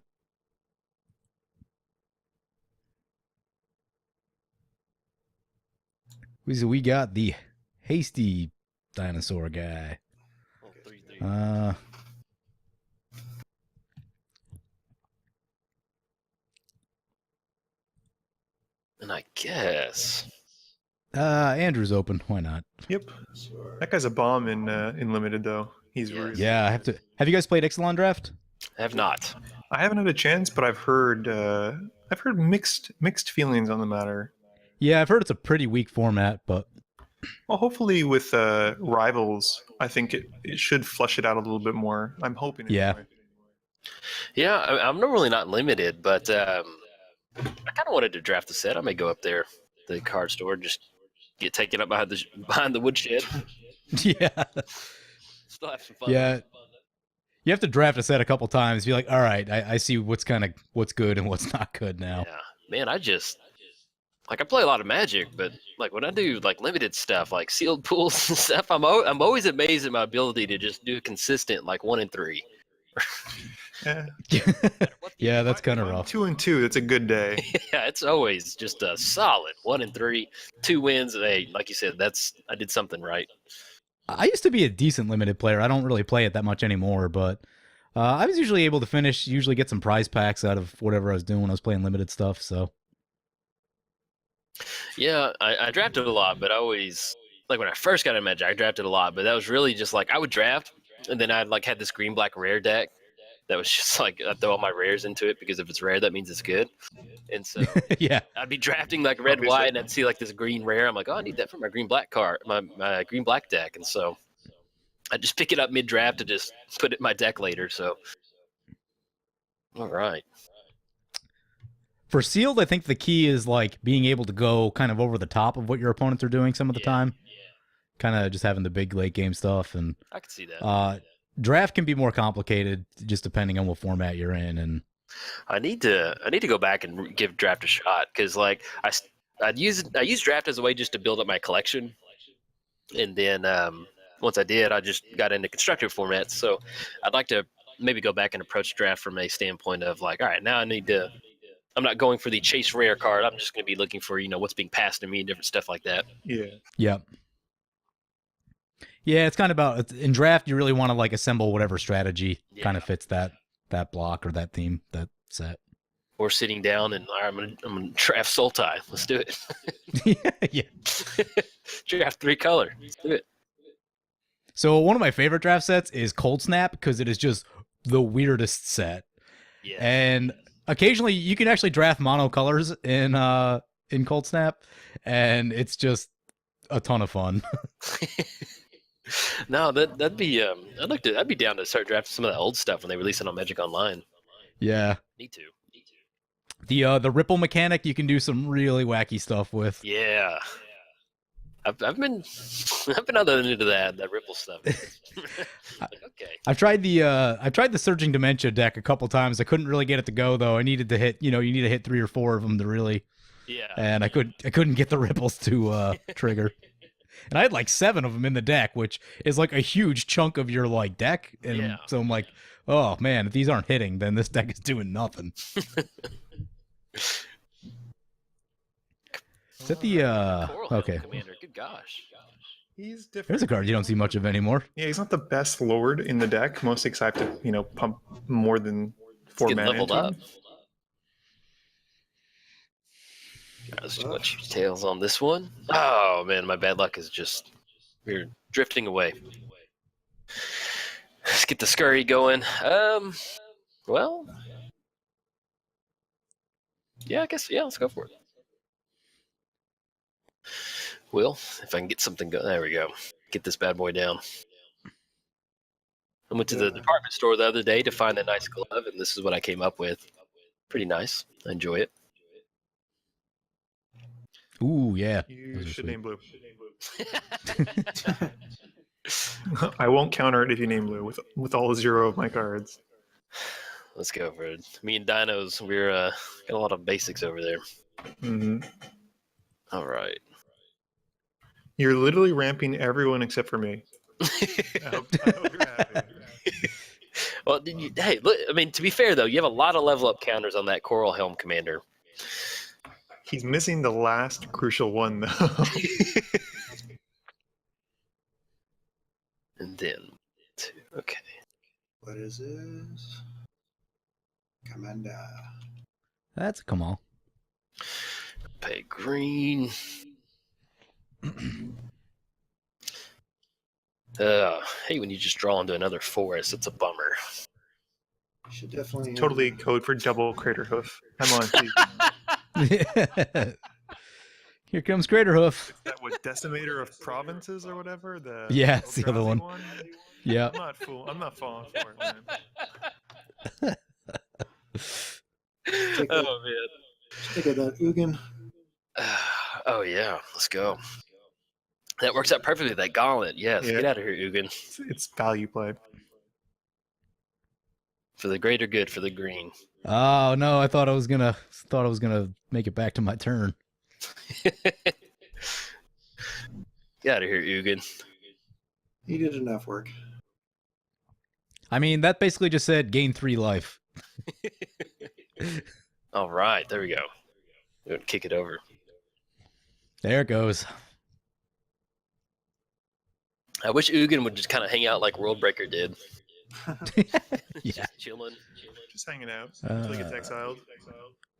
[SPEAKER 3] We got the hasty dinosaur guy.
[SPEAKER 2] And I guess
[SPEAKER 3] Andrew's open. Why not?
[SPEAKER 5] Yep. That guy's a bomb in limited though. He's rude.
[SPEAKER 3] Yeah, I have to. Have you guys played Ixalan Draft?
[SPEAKER 2] I have not.
[SPEAKER 5] I haven't had a chance, but I've heard mixed feelings on the matter.
[SPEAKER 3] Yeah, I've heard it's a pretty weak format, but
[SPEAKER 5] well, hopefully with rivals, I think it should flush it out a little bit more. I'm hoping.
[SPEAKER 3] Yeah.
[SPEAKER 5] Anyway.
[SPEAKER 2] Yeah, I'm normally not limited, but I kind of wanted to draft the set. I may go up there, the card store, just get taken up behind the woodshed.
[SPEAKER 3] Yeah.
[SPEAKER 2] Still have some fun.
[SPEAKER 3] Yeah. You have to draft a set a couple times. Be like, all right, I see what's good and what's not good now.
[SPEAKER 2] Yeah, man, I play a lot of Magic, but like when I do like limited stuff, like sealed pools and stuff, I'm always amazed at my ability to just do consistent like 1 and 3.
[SPEAKER 5] Yeah.
[SPEAKER 3] Yeah, that's kind of rough.
[SPEAKER 5] 2 and 2, that's a good day.
[SPEAKER 2] Yeah, it's always just a solid 1 and 3, 2 wins. Hey, like you said, I did something right.
[SPEAKER 3] I used to be a decent limited player. I don't really play it that much anymore, but I was usually able to usually get some prize packs out of whatever I was doing when I was playing limited stuff. So
[SPEAKER 2] yeah, I drafted a lot, but I always, like when I first got into Magic, I drafted a lot, but that was really just like I would draft, and then I'd like had this green-black rare deck that was just like I throw all my rares into it because if it's rare, that means it's good. And so
[SPEAKER 3] yeah,
[SPEAKER 2] I'd be drafting like red, white, and I'd see like this green rare. I'm like, oh, I need that for my green-black card, my green-black deck, and so I just pick it up mid-draft to just put it in my deck later. So, all right.
[SPEAKER 3] For sealed, I think the key is like being able to go kind of over the top of what your opponents are doing some of the time. Yeah. Kind of just having the big late game stuff, and
[SPEAKER 2] I can see that.
[SPEAKER 3] Draft can be more complicated just depending on what format you're in. And
[SPEAKER 2] I need to go back and give draft a shot because like I use draft as a way just to build up my collection, and then once I did, I just got into constructive formats. So I'd like to maybe go back and approach draft from a standpoint of like, all right, now I'm not going for the chase rare card. I'm just going to be looking for, what's being passed to me and different stuff like that.
[SPEAKER 5] Yeah.
[SPEAKER 3] Yep. Yeah, it's kind of about in draft. You really want to like assemble whatever strategy kind of fits that block or that theme, that set.
[SPEAKER 2] Or sitting down and all right, I'm gonna draft Sultai. Let's do it.
[SPEAKER 3] Yeah.
[SPEAKER 2] Draft 3 color. Let's do it.
[SPEAKER 3] So one of my favorite draft sets is Cold Snap because it is just the weirdest set.
[SPEAKER 2] Yeah.
[SPEAKER 3] And occasionally you can actually draft mono colors in Cold Snap, and it's just a ton of fun.
[SPEAKER 2] No, that'd be I'd be down to start drafting some of that old stuff when they release it on Magic Online.
[SPEAKER 3] Yeah.
[SPEAKER 2] Need to.
[SPEAKER 3] The ripple mechanic you can do some really wacky stuff with.
[SPEAKER 2] Yeah. I've been on the end of that Ripple stuff. Okay.
[SPEAKER 3] I've tried the Surging Dementia deck a couple times. I couldn't really get it to go though. I needed to hit, you need to hit 3 or 4 of them to really.
[SPEAKER 2] Yeah.
[SPEAKER 3] And I couldn't get the ripples to trigger. And I had like 7 of them in the deck, which is like a huge chunk of your like deck. And so I'm like, oh man, if these aren't hitting, then this deck is doing nothing. Is that the okay?
[SPEAKER 2] Commander, good gosh.
[SPEAKER 5] He's different.
[SPEAKER 3] There's a card you don't see much of anymore.
[SPEAKER 5] Yeah, he's not the best lord in the deck. Most excited to, pump more than 4 mana
[SPEAKER 2] leveled
[SPEAKER 5] into
[SPEAKER 2] up.
[SPEAKER 5] him.
[SPEAKER 2] There's too much details on this one. Oh man, my bad luck is just we're drifting away. Let's get the scurry going. Well, yeah, I guess let's go for it. Will, if I can get something going. There we go. Get this bad boy down. I went to the department store the other day to find a nice glove, and this is what I came up with. Pretty nice. I enjoy it.
[SPEAKER 3] Ooh, yeah.
[SPEAKER 5] You should name blue. I won't counter it if you name blue with all 0 of my cards.
[SPEAKER 2] Let's go for it. Me and Dinos, we're got a lot of basics over there.
[SPEAKER 5] Mm-hmm.
[SPEAKER 2] All right.
[SPEAKER 5] You're literally ramping everyone except for me. I hope you're happy.
[SPEAKER 2] Well, hey, look, I mean, to be fair though, you have a lot of level up counters on that Coral Helm Commander.
[SPEAKER 5] He's missing the last crucial one though.
[SPEAKER 2] And then, okay.
[SPEAKER 4] What is this? Commander.
[SPEAKER 3] That's a Kamahl.
[SPEAKER 2] Pay green. Hey, when you just draw into another forest, it's a bummer.
[SPEAKER 4] You should definitely
[SPEAKER 5] Totally code for double Crater Hoof. Come on, please.
[SPEAKER 3] Here comes Crater Hoof.
[SPEAKER 5] Is that what Decimator of Provinces or whatever?
[SPEAKER 3] It's the other one.
[SPEAKER 5] one?
[SPEAKER 3] Yeah.
[SPEAKER 5] I'm not falling for it, man.
[SPEAKER 2] Oh man.
[SPEAKER 4] Take out that Ugin.
[SPEAKER 2] Oh yeah, let's go. That works out perfectly. That gauntlet, yes.
[SPEAKER 5] Yeah.
[SPEAKER 2] Get out of here, Ugin.
[SPEAKER 5] It's value play.
[SPEAKER 2] For the greater good, for the green.
[SPEAKER 3] Oh no, I thought I was gonna make it back to my turn.
[SPEAKER 2] Get out of here, Ugin.
[SPEAKER 4] He did enough work.
[SPEAKER 3] I mean, that basically just said gain 3 life.
[SPEAKER 2] All right, there we go. We're gonna kick it over.
[SPEAKER 3] There it goes.
[SPEAKER 2] I wish Ugin would just kind of hang out like Worldbreaker did.
[SPEAKER 3] Yeah.
[SPEAKER 2] Just chilling.
[SPEAKER 5] Just hanging out until he gets exiled.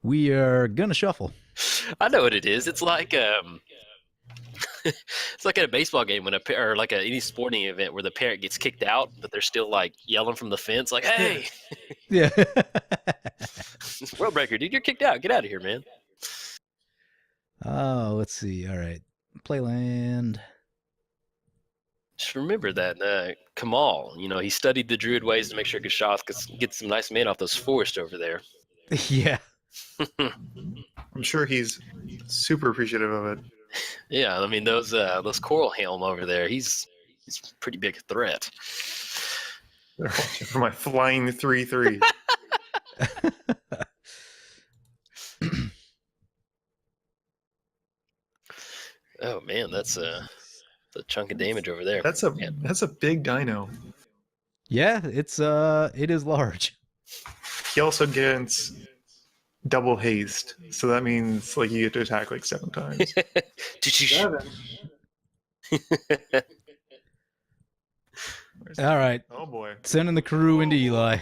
[SPEAKER 3] We are gonna shuffle.
[SPEAKER 2] I know what it is. It's like it's like at a baseball game when or like any sporting event where the parent gets kicked out, but they're still like yelling from the fence, like, "Hey,
[SPEAKER 3] Yeah.
[SPEAKER 2] Worldbreaker, dude, you're kicked out. Get out of here, man."
[SPEAKER 3] Oh, let's see. All right, play land.
[SPEAKER 2] Just remember that Kamahl, he studied the druid ways to make sure Gishath gets some nice men off those forests over there.
[SPEAKER 3] Yeah.
[SPEAKER 5] I'm sure he's super appreciative of it.
[SPEAKER 2] Yeah, I mean those Coral Helm over there, he's a pretty big threat.
[SPEAKER 5] They're watching for my flying 3/3.
[SPEAKER 2] Oh man, that's a chunk of damage over there.
[SPEAKER 5] That's a big dino.
[SPEAKER 3] Yeah, it is large.
[SPEAKER 5] He also gets double haste, so that means like you get to attack like 7 times.
[SPEAKER 4] 7.
[SPEAKER 3] All right,
[SPEAKER 5] Oh boy.
[SPEAKER 3] sending the crew into Eli.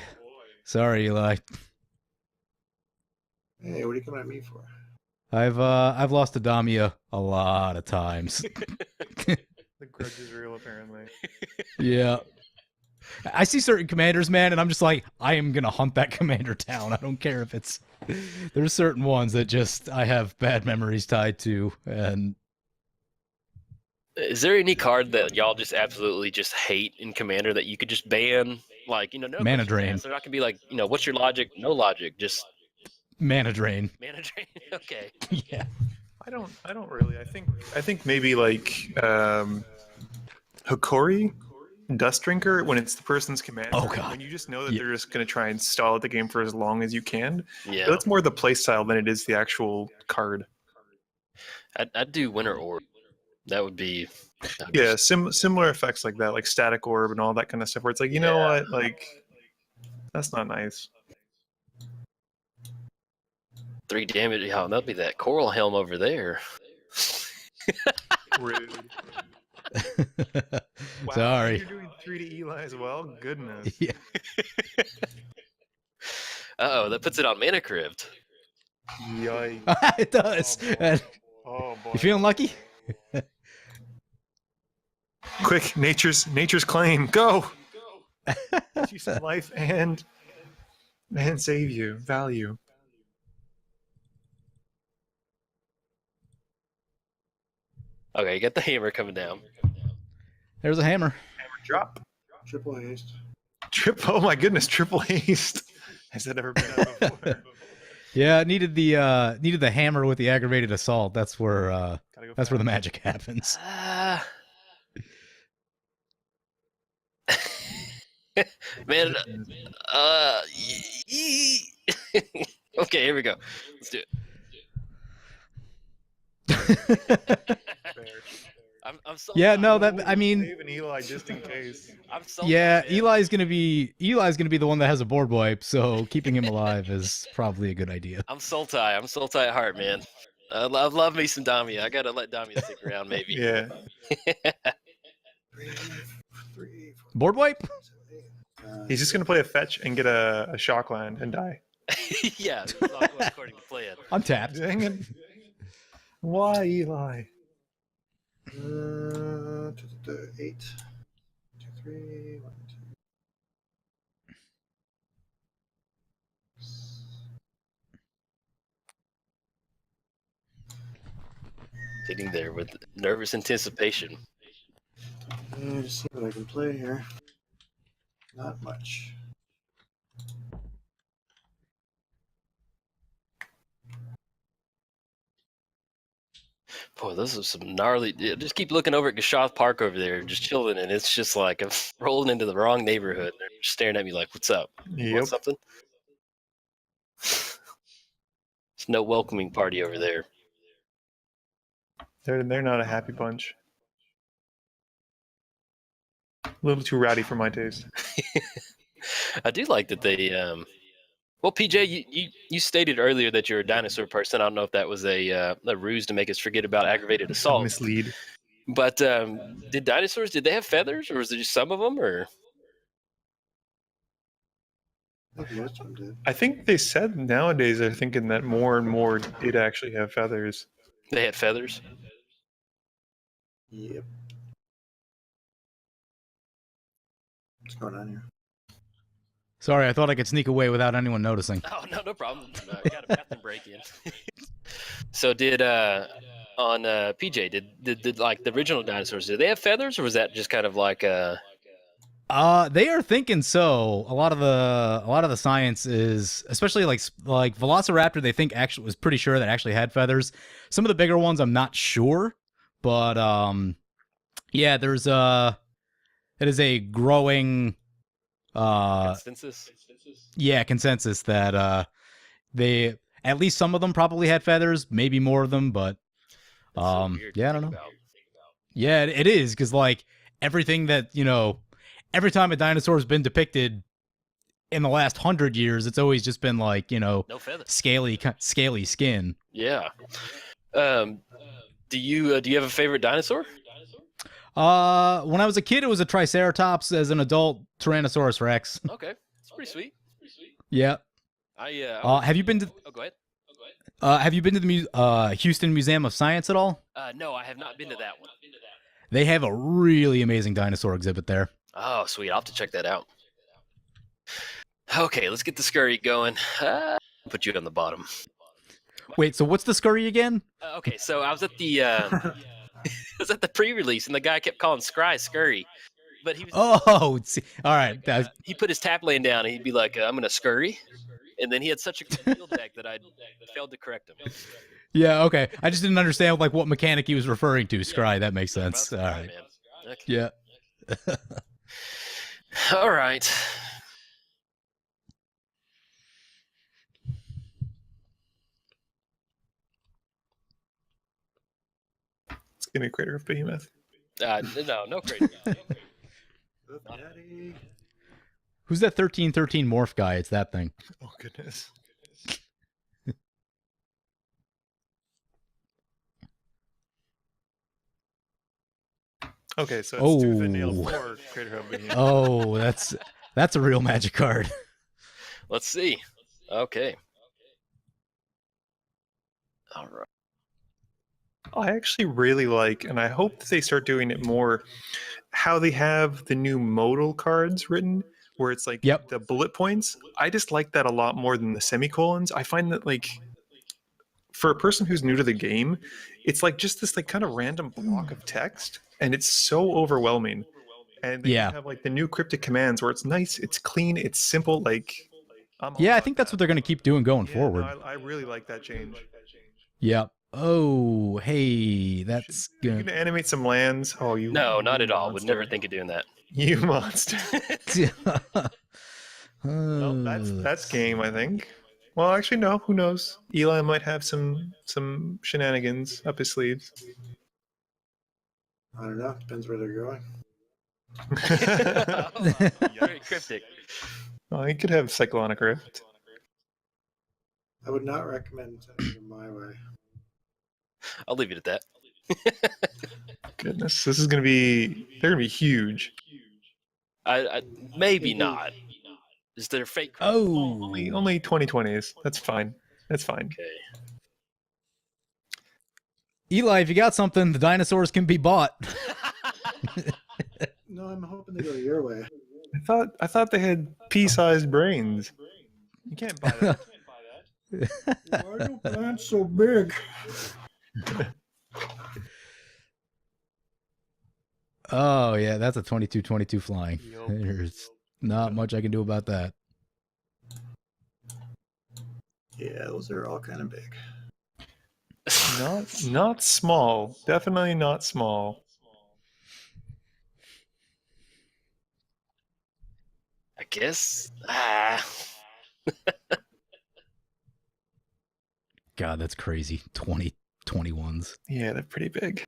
[SPEAKER 3] Sorry, Eli.
[SPEAKER 4] Hey, what are you coming at me for?
[SPEAKER 3] I've lost to Damia a lot of times.
[SPEAKER 5] The grudge is real, apparently.
[SPEAKER 3] Yeah. I see certain commanders, man, and I'm just like, I am gonna hunt that commander down. I don't care if it's. There's certain ones that just I have bad memories tied to, and.
[SPEAKER 2] Is there any card that y'all just absolutely just hate in Commander that you could just ban? Like, no
[SPEAKER 3] Mana
[SPEAKER 2] questions
[SPEAKER 3] Drain.
[SPEAKER 2] asked. They're not gonna be like, what's your logic? No logic, just
[SPEAKER 3] Mana Drain.
[SPEAKER 2] Mana Drain. Okay.
[SPEAKER 3] Yeah.
[SPEAKER 5] I don't really. I think maybe like Hikori, Dust Drinker, when it's the person's commander.
[SPEAKER 3] Oh, God.
[SPEAKER 5] When you just know that
[SPEAKER 3] Yeah.
[SPEAKER 5] they're just going to try and stall out the game for as long as you can.
[SPEAKER 2] Yeah,
[SPEAKER 5] That's more the play style than it is the actual card.
[SPEAKER 2] I'd do Winter Orb. That would be.
[SPEAKER 5] Yeah, similar effects like that, like Static Orb and all that kind of stuff, where it's like, you know
[SPEAKER 2] Yeah.
[SPEAKER 5] what, like, that's not nice.
[SPEAKER 2] 3 damage. Oh, that'd be that Coral Helm over there.
[SPEAKER 5] Rude. Wow,
[SPEAKER 3] Sorry.
[SPEAKER 5] You're doing 3 to Eli as well? Goodness.
[SPEAKER 3] Yeah.
[SPEAKER 2] Uh-oh, that puts it on Mana Crypt.
[SPEAKER 5] Yikes.
[SPEAKER 3] It does.
[SPEAKER 5] Oh, boy. Oh, boy.
[SPEAKER 3] You feeling lucky?
[SPEAKER 5] Quick, nature's claim. Go! Use some life and save you. Value.
[SPEAKER 2] Okay, you got the hammer coming down.
[SPEAKER 3] There's a hammer.
[SPEAKER 5] Hammer drop.
[SPEAKER 4] Triple haste.
[SPEAKER 5] Oh my goodness, triple haste. Has that ever been done before?
[SPEAKER 3] Yeah, it needed the hammer with the aggravated assault. That's where
[SPEAKER 5] Gotta go
[SPEAKER 3] that's where the
[SPEAKER 5] fast.
[SPEAKER 3] magic happens.
[SPEAKER 2] Man, okay, here we go. Let's do it. I'm so
[SPEAKER 3] Yeah, no, that I mean,
[SPEAKER 5] Save an Eli just in case.
[SPEAKER 2] I'm so
[SPEAKER 3] yeah,
[SPEAKER 2] man.
[SPEAKER 3] Eli's gonna be the one that has a board wipe, so keeping him alive is probably a good idea.
[SPEAKER 2] I'm Sultai. I'm Sultai at heart, man. I love me some Damia. I gotta let Damia stick around, maybe.
[SPEAKER 5] Yeah.
[SPEAKER 4] 3, 4,
[SPEAKER 3] Board wipe?
[SPEAKER 4] 7, 8.
[SPEAKER 5] He's just gonna play a fetch and get a shock land and die.
[SPEAKER 2] Yeah, it's all going according to plan.
[SPEAKER 3] I'm tapped.
[SPEAKER 5] Dang it. Why, Eli?
[SPEAKER 4] 8. 2, 3, 1, 2.
[SPEAKER 2] Sitting there with nervous anticipation.
[SPEAKER 4] Just see what I can play here. Not much.
[SPEAKER 2] Boy, those are some gnarly. Just keep looking over at Gishath Park over there, just chilling, and it's just like I'm rolling into the wrong neighborhood. They're just staring at me like, "What's up?
[SPEAKER 5] Yep.
[SPEAKER 2] Want something?" There's no welcoming party over there.
[SPEAKER 5] They're not a happy bunch. A little too rowdy for my taste.
[SPEAKER 2] I do like that they. Well, PJ, you stated earlier that you're a dinosaur person. I don't know if that was a ruse to make us forget about aggravated assault.
[SPEAKER 5] Mislead.
[SPEAKER 2] But did dinosaurs? Did they have feathers, or was it just some of them? Or
[SPEAKER 4] I think most of them did.
[SPEAKER 5] I think they said nowadays they're thinking that more and more did actually have feathers.
[SPEAKER 2] they had feathers?
[SPEAKER 4] Yep. What's going on here?
[SPEAKER 3] Sorry, I thought I could sneak away without anyone noticing.
[SPEAKER 2] Oh no problem. I got a bathroom break in. So did on PJ did like the original dinosaurs? Did they have feathers, or was that just kind of like
[SPEAKER 3] They are thinking so. A lot of the science is, especially like Velociraptor, they think actually was pretty sure that actually had feathers. Some of the bigger ones, I'm not sure, but yeah, there's it is a growing
[SPEAKER 2] consensus?
[SPEAKER 3] yeah, consensus that they, at least some of them probably had feathers, maybe more of them, but
[SPEAKER 2] That's so weird to
[SPEAKER 3] yeah, I don't
[SPEAKER 2] think
[SPEAKER 3] know.
[SPEAKER 2] about.
[SPEAKER 3] Yeah, it is, because like everything that, every time a dinosaur's been depicted in the last 100 years, it's always just been like,
[SPEAKER 2] No feathers.
[SPEAKER 3] scaly skin.
[SPEAKER 2] Yeah. Do you have a favorite dinosaur?
[SPEAKER 3] When I was a kid, it was a Triceratops. As an adult, Tyrannosaurus Rex.
[SPEAKER 2] Okay, it's pretty sweet.
[SPEAKER 3] Yeah. Have you been to
[SPEAKER 2] Oh, go ahead.
[SPEAKER 3] Have you been to the Houston Museum of Science at all?
[SPEAKER 2] No, I have not been to that one.
[SPEAKER 3] They have a really amazing dinosaur exhibit there.
[SPEAKER 2] Oh, sweet. I'll have to check that out. Okay, let's get the scurry going. Put you on the bottom.
[SPEAKER 3] Wait, so what's the scurry again?
[SPEAKER 2] Okay, so I was at the I was at the pre-release, and the guy kept calling Scry Scurry, but he was
[SPEAKER 3] Oh, all right.
[SPEAKER 2] he put his tap lane down, and he'd be like, "I'm gonna scurry," and then he had such a good field deck that I failed to correct him.
[SPEAKER 3] Yeah, okay. I just didn't understand like what mechanic he was referring to. Scry, that makes sense. All right.
[SPEAKER 2] Man. Okay.
[SPEAKER 3] Yeah.
[SPEAKER 2] All right.
[SPEAKER 5] Let's give me a Crater of Behemoth.
[SPEAKER 2] No crazy.
[SPEAKER 4] Oof, Daddy.
[SPEAKER 3] Who's that 1313 morph guy? It's that thing.
[SPEAKER 5] Oh goodness. Okay, so it's 2 vanilla, 4 Crater of Behemoth.
[SPEAKER 3] Oh, that's a real Magic card.
[SPEAKER 2] Let's see. Okay. All right.
[SPEAKER 5] I actually really like, and I hope that they start doing it more, how they have the new modal cards written, where it's like
[SPEAKER 3] Yep.
[SPEAKER 5] the bullet points. I just like that a lot more than the semicolons. I find that like for a person who's new to the game, it's like just this like kind of random block of text, and it's so overwhelming. And they
[SPEAKER 3] Yeah.
[SPEAKER 5] have like the new cryptic commands where it's nice, it's clean, it's simple. Like,
[SPEAKER 3] Yeah, I think that's what they're going to keep doing going forward.
[SPEAKER 5] No, I really like that change.
[SPEAKER 3] Yeah. Oh, hey, that's
[SPEAKER 5] You're
[SPEAKER 3] good.
[SPEAKER 5] gonna animate some lands. Oh, you?
[SPEAKER 2] No, not at all. Would
[SPEAKER 5] monster.
[SPEAKER 2] never think of doing that.
[SPEAKER 5] You monster. Well,
[SPEAKER 3] Uh,
[SPEAKER 5] that's game, I think. Well, actually, no. Who knows? Eli might have some shenanigans up his sleeves.
[SPEAKER 4] I don't know. Depends where they're going.
[SPEAKER 2] Very cryptic.
[SPEAKER 5] Oh, he could have Cyclonic Rift.
[SPEAKER 4] I would not recommend sending them my way.
[SPEAKER 2] I'll leave it at that.
[SPEAKER 5] Goodness, this is gonna be. They're gonna be huge.
[SPEAKER 2] I maybe not. Is there fake?
[SPEAKER 3] oh,
[SPEAKER 5] Only 2020s. That's fine. That's fine.
[SPEAKER 2] Okay.
[SPEAKER 3] Eli, if you got something, the dinosaurs can be bought.
[SPEAKER 4] No, I'm hoping they go your way.
[SPEAKER 5] I thought they had pea-sized brains. You can't buy that.
[SPEAKER 4] Why are the plants so big?
[SPEAKER 3] Oh, yeah, that's a 22-22 flying.
[SPEAKER 5] Yup.
[SPEAKER 3] There's not much I can do about that.
[SPEAKER 4] Yeah, those are all kind of big.
[SPEAKER 5] Not small. Definitely not small.
[SPEAKER 2] I guess.
[SPEAKER 3] God, that's crazy. 21s.
[SPEAKER 5] Yeah, they're pretty big.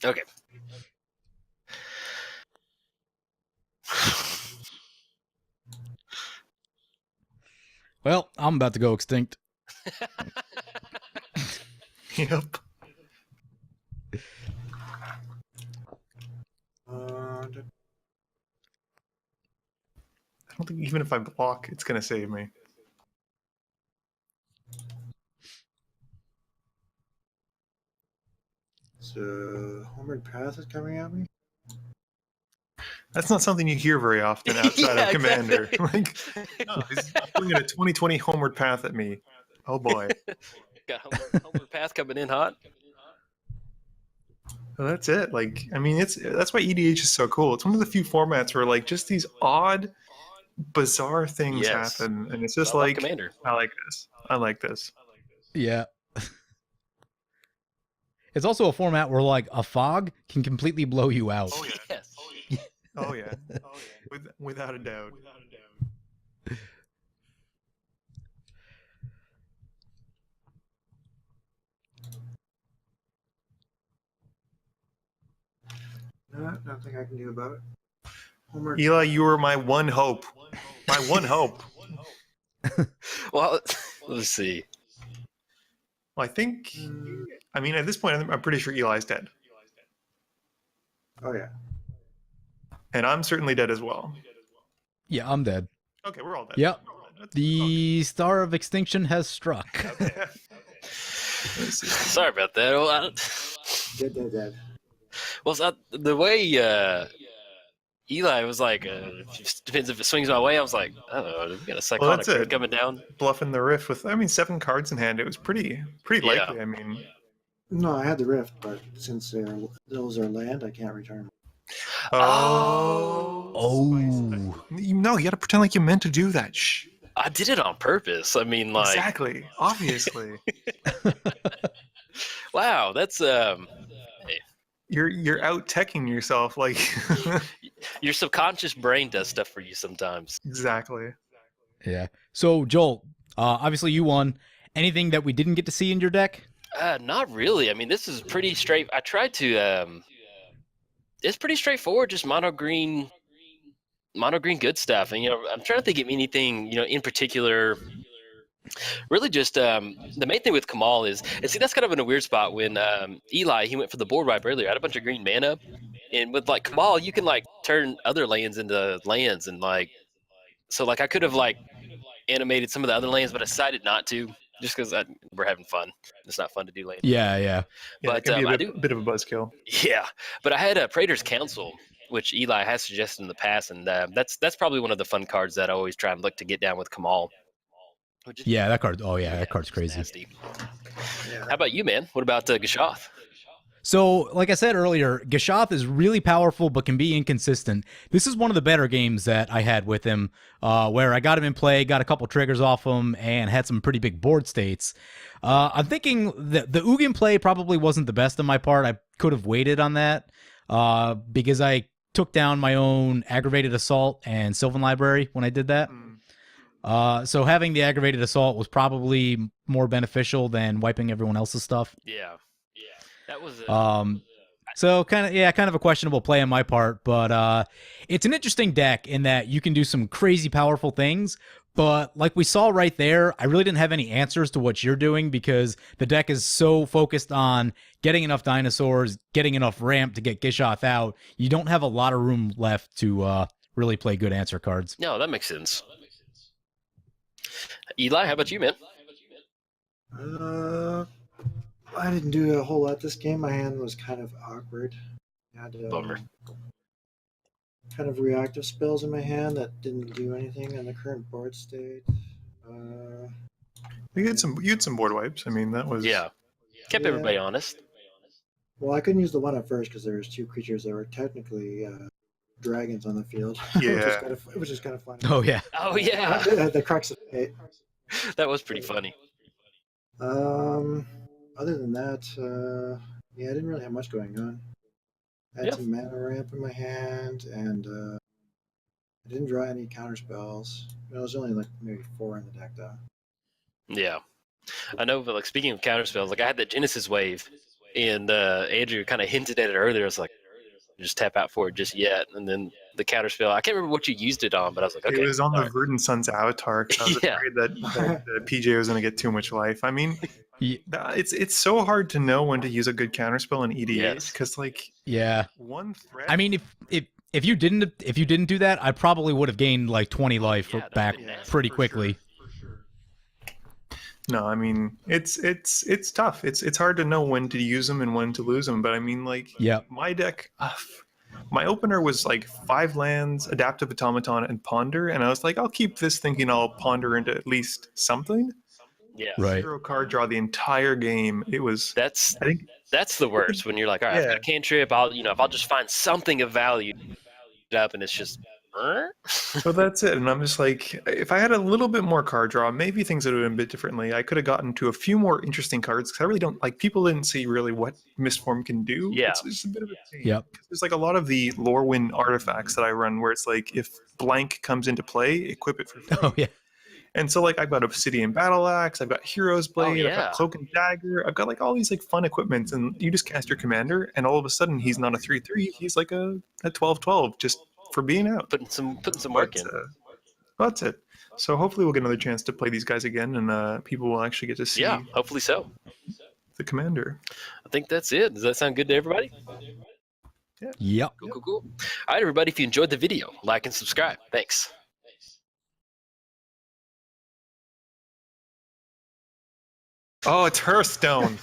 [SPEAKER 2] Okay.
[SPEAKER 3] Well, I'm about to go extinct.
[SPEAKER 5] Yep.
[SPEAKER 4] Uh,
[SPEAKER 5] I don't think even if I block, it's gonna save me.
[SPEAKER 4] so, Homeward Path is coming at me?
[SPEAKER 5] That's not something you hear very often outside
[SPEAKER 2] Yeah,
[SPEAKER 5] of Commander.
[SPEAKER 2] exactly.
[SPEAKER 5] Like, no, he's doing a 2020 Homeward Path at me. Oh boy.
[SPEAKER 2] Got Homeward Path coming in hot.
[SPEAKER 5] Well, that's it. Like, I mean, that's why EDH is so cool. It's one of the few formats where like just these odd, bizarre things
[SPEAKER 2] Yes.
[SPEAKER 5] happen, and it's just
[SPEAKER 2] I love
[SPEAKER 5] like,
[SPEAKER 2] Commander.
[SPEAKER 5] I like this. I like this.
[SPEAKER 3] Yeah. It's also a format where, like, a fog can completely blow you out.
[SPEAKER 5] Oh, yeah.
[SPEAKER 2] Yes.
[SPEAKER 5] Oh yeah. Without a doubt.
[SPEAKER 4] No, nothing I can do about it. Homeward
[SPEAKER 5] Eli, you were my one hope. My one hope.
[SPEAKER 2] Well, let's see.
[SPEAKER 5] Well, I think. I mean, at this point, I'm pretty sure Eli's dead,
[SPEAKER 4] Oh, yeah.
[SPEAKER 5] and I'm certainly dead as well.
[SPEAKER 3] Yeah, I'm dead.
[SPEAKER 5] Okay, we're all dead.
[SPEAKER 3] Yep.
[SPEAKER 5] We're all dead. That's
[SPEAKER 3] The star of extinction has struck.
[SPEAKER 5] okay. Let's see.
[SPEAKER 2] Sorry about that. Well,
[SPEAKER 4] Dead.
[SPEAKER 2] well, it's not, the way Eli was like, depends if it swings my way. I was like, I don't know. We got a cyclonic
[SPEAKER 5] that's it.
[SPEAKER 2] rift coming down.
[SPEAKER 5] Bluffing the rift with, I mean, 7 cards in hand. It was pretty
[SPEAKER 2] Yeah.
[SPEAKER 5] likely. I mean,
[SPEAKER 4] No, I had the rift, but since those are land, I can't return them.
[SPEAKER 3] Oh.
[SPEAKER 5] No, you got to pretend like you meant to do that. Shh.
[SPEAKER 2] I did it on purpose. I mean, like,
[SPEAKER 5] Exactly. Obviously.
[SPEAKER 2] wow, that's
[SPEAKER 5] You're out teching yourself like
[SPEAKER 2] your subconscious brain does stuff for you sometimes.
[SPEAKER 5] exactly.
[SPEAKER 3] Yeah. So, Joel, obviously you won. Anything that we didn't get to see in your deck?
[SPEAKER 2] Not really. I mean, this is pretty straight. I tried to. It's pretty straightforward. Just mono green good stuff. And I'm trying to think of anything in particular. Really, just the main thing with Kamahl is, and see, that's kind of in a weird spot when Eli, he went for the board wipe earlier. I had a bunch of green mana, and with like Kamahl, you can like turn other lands into lands, and like, so like I could have like animated some of the other lanes, but I decided not to, just because we're having fun. It's not fun to do lanes.
[SPEAKER 3] Yeah.
[SPEAKER 5] Yeah,
[SPEAKER 2] But
[SPEAKER 5] it can be
[SPEAKER 2] I
[SPEAKER 5] a bit of a buzzkill.
[SPEAKER 2] Yeah, but I had a Praetor's Council, which Eli has suggested in the past, and that's probably one of the fun cards that I always try and look to get down with Kamahl.
[SPEAKER 3] Yeah, that card. Oh, yeah, that card's crazy.
[SPEAKER 2] Nasty. How about you, man? What about Gishath?
[SPEAKER 3] So, like I said earlier, Gishath is really powerful but can be inconsistent. This is one of the better games that I had with him, where I got him in play, got a couple triggers off him, and had some pretty big board states. I'm thinking that the Ugin play probably wasn't the best on my part. I could have waited on that because I took down my own Aggravated Assault and Sylvan Library when I did that. So having the Aggravated Assault was probably more beneficial than wiping everyone else's stuff.
[SPEAKER 2] Yeah. That was
[SPEAKER 3] so kind of a questionable play on my part, but it's an interesting deck in that you can do some crazy powerful things, but like we saw right there, I really didn't have any answers to what you're doing because the deck is so focused on getting enough dinosaurs, getting enough ramp to get Gishath out. You don't have a lot of room left to really play good answer cards.
[SPEAKER 2] No, that makes sense. Eli, how about you, man?
[SPEAKER 4] I didn't do a whole lot this game. My hand was kind of awkward. I had
[SPEAKER 2] Bummer.
[SPEAKER 4] kind of reactive spells in my hand that didn't do anything in the current board state.
[SPEAKER 5] You had some board wipes. I mean, that was
[SPEAKER 2] Kept everybody honest.
[SPEAKER 4] Well, I couldn't use the one at first because there was two creatures that were technically dragons on the field.
[SPEAKER 5] Yeah.
[SPEAKER 4] which is kind of funny.
[SPEAKER 3] Oh yeah.
[SPEAKER 2] Oh yeah,
[SPEAKER 4] The crux of fate.
[SPEAKER 2] that was pretty funny.
[SPEAKER 4] Other than that, I didn't really have much going on. I had some mana ramp in my hand, and I didn't draw any counter spells. There was only like maybe 4 in the deck though.
[SPEAKER 2] Yeah, I know. But like speaking of counter spells, like I had the Genesis wave, and Andrew kind of hinted at it earlier. I was like, just tap out for it just yet, and then the counter spell. I can't remember what you used it on, but I was like, okay.
[SPEAKER 5] It was on the
[SPEAKER 2] right.
[SPEAKER 5] Verdant Sun's avatar. 'Cause I was afraid that PJ was going to get too much life. I mean, it's so hard to know when to use a good counterspell in EDH because one threat.
[SPEAKER 3] I mean, if you didn't do that, I probably would have gained like 20 life back pretty quickly.
[SPEAKER 5] No, I mean it's tough. It's hard to know when to use them and when to lose them. But I mean, like, my deck, my opener was like 5 lands, Adaptive Automaton, and Ponder, and I was like, I'll keep this thinking I'll ponder into at least something.
[SPEAKER 2] Yeah.
[SPEAKER 3] Right.
[SPEAKER 5] 0 card draw the entire game. It was.
[SPEAKER 2] That's the worst when you're like, all right, I've got a cantrip. If I'll just find something of value up, and it's just.
[SPEAKER 5] So that's it, and I'm just like, if I had a little bit more card draw, maybe things would have been a bit differently. I could have gotten to a few more interesting cards because I really don't like. People didn't see really what Mistform can do.
[SPEAKER 2] Yeah,
[SPEAKER 5] it's just a bit of a thing.
[SPEAKER 3] Yep.
[SPEAKER 5] There's like a lot of the Lorewyn artifacts that I run where it's like if blank comes into play, equip it for free.
[SPEAKER 3] Oh yeah.
[SPEAKER 5] And so like I've got Obsidian Battle Axe, I've got Hero's Blade, I've got Cloak and Dagger, I've got like all these like fun equipments, and you just cast your commander, and all of a sudden he's not a 3/3, he's like a 12/12 just for being out.
[SPEAKER 2] Putting some work in.
[SPEAKER 5] That's it. So hopefully we'll get another chance to play these guys again, and people will actually get to see.
[SPEAKER 2] Yeah, hopefully so.
[SPEAKER 5] The commander.
[SPEAKER 2] I think that's it. Does that sound good to everybody?
[SPEAKER 5] Yeah.
[SPEAKER 3] Yep.
[SPEAKER 2] Cool. All right, everybody. If you enjoyed the video, like and subscribe. Thanks.
[SPEAKER 5] Oh, it's Hearthstone.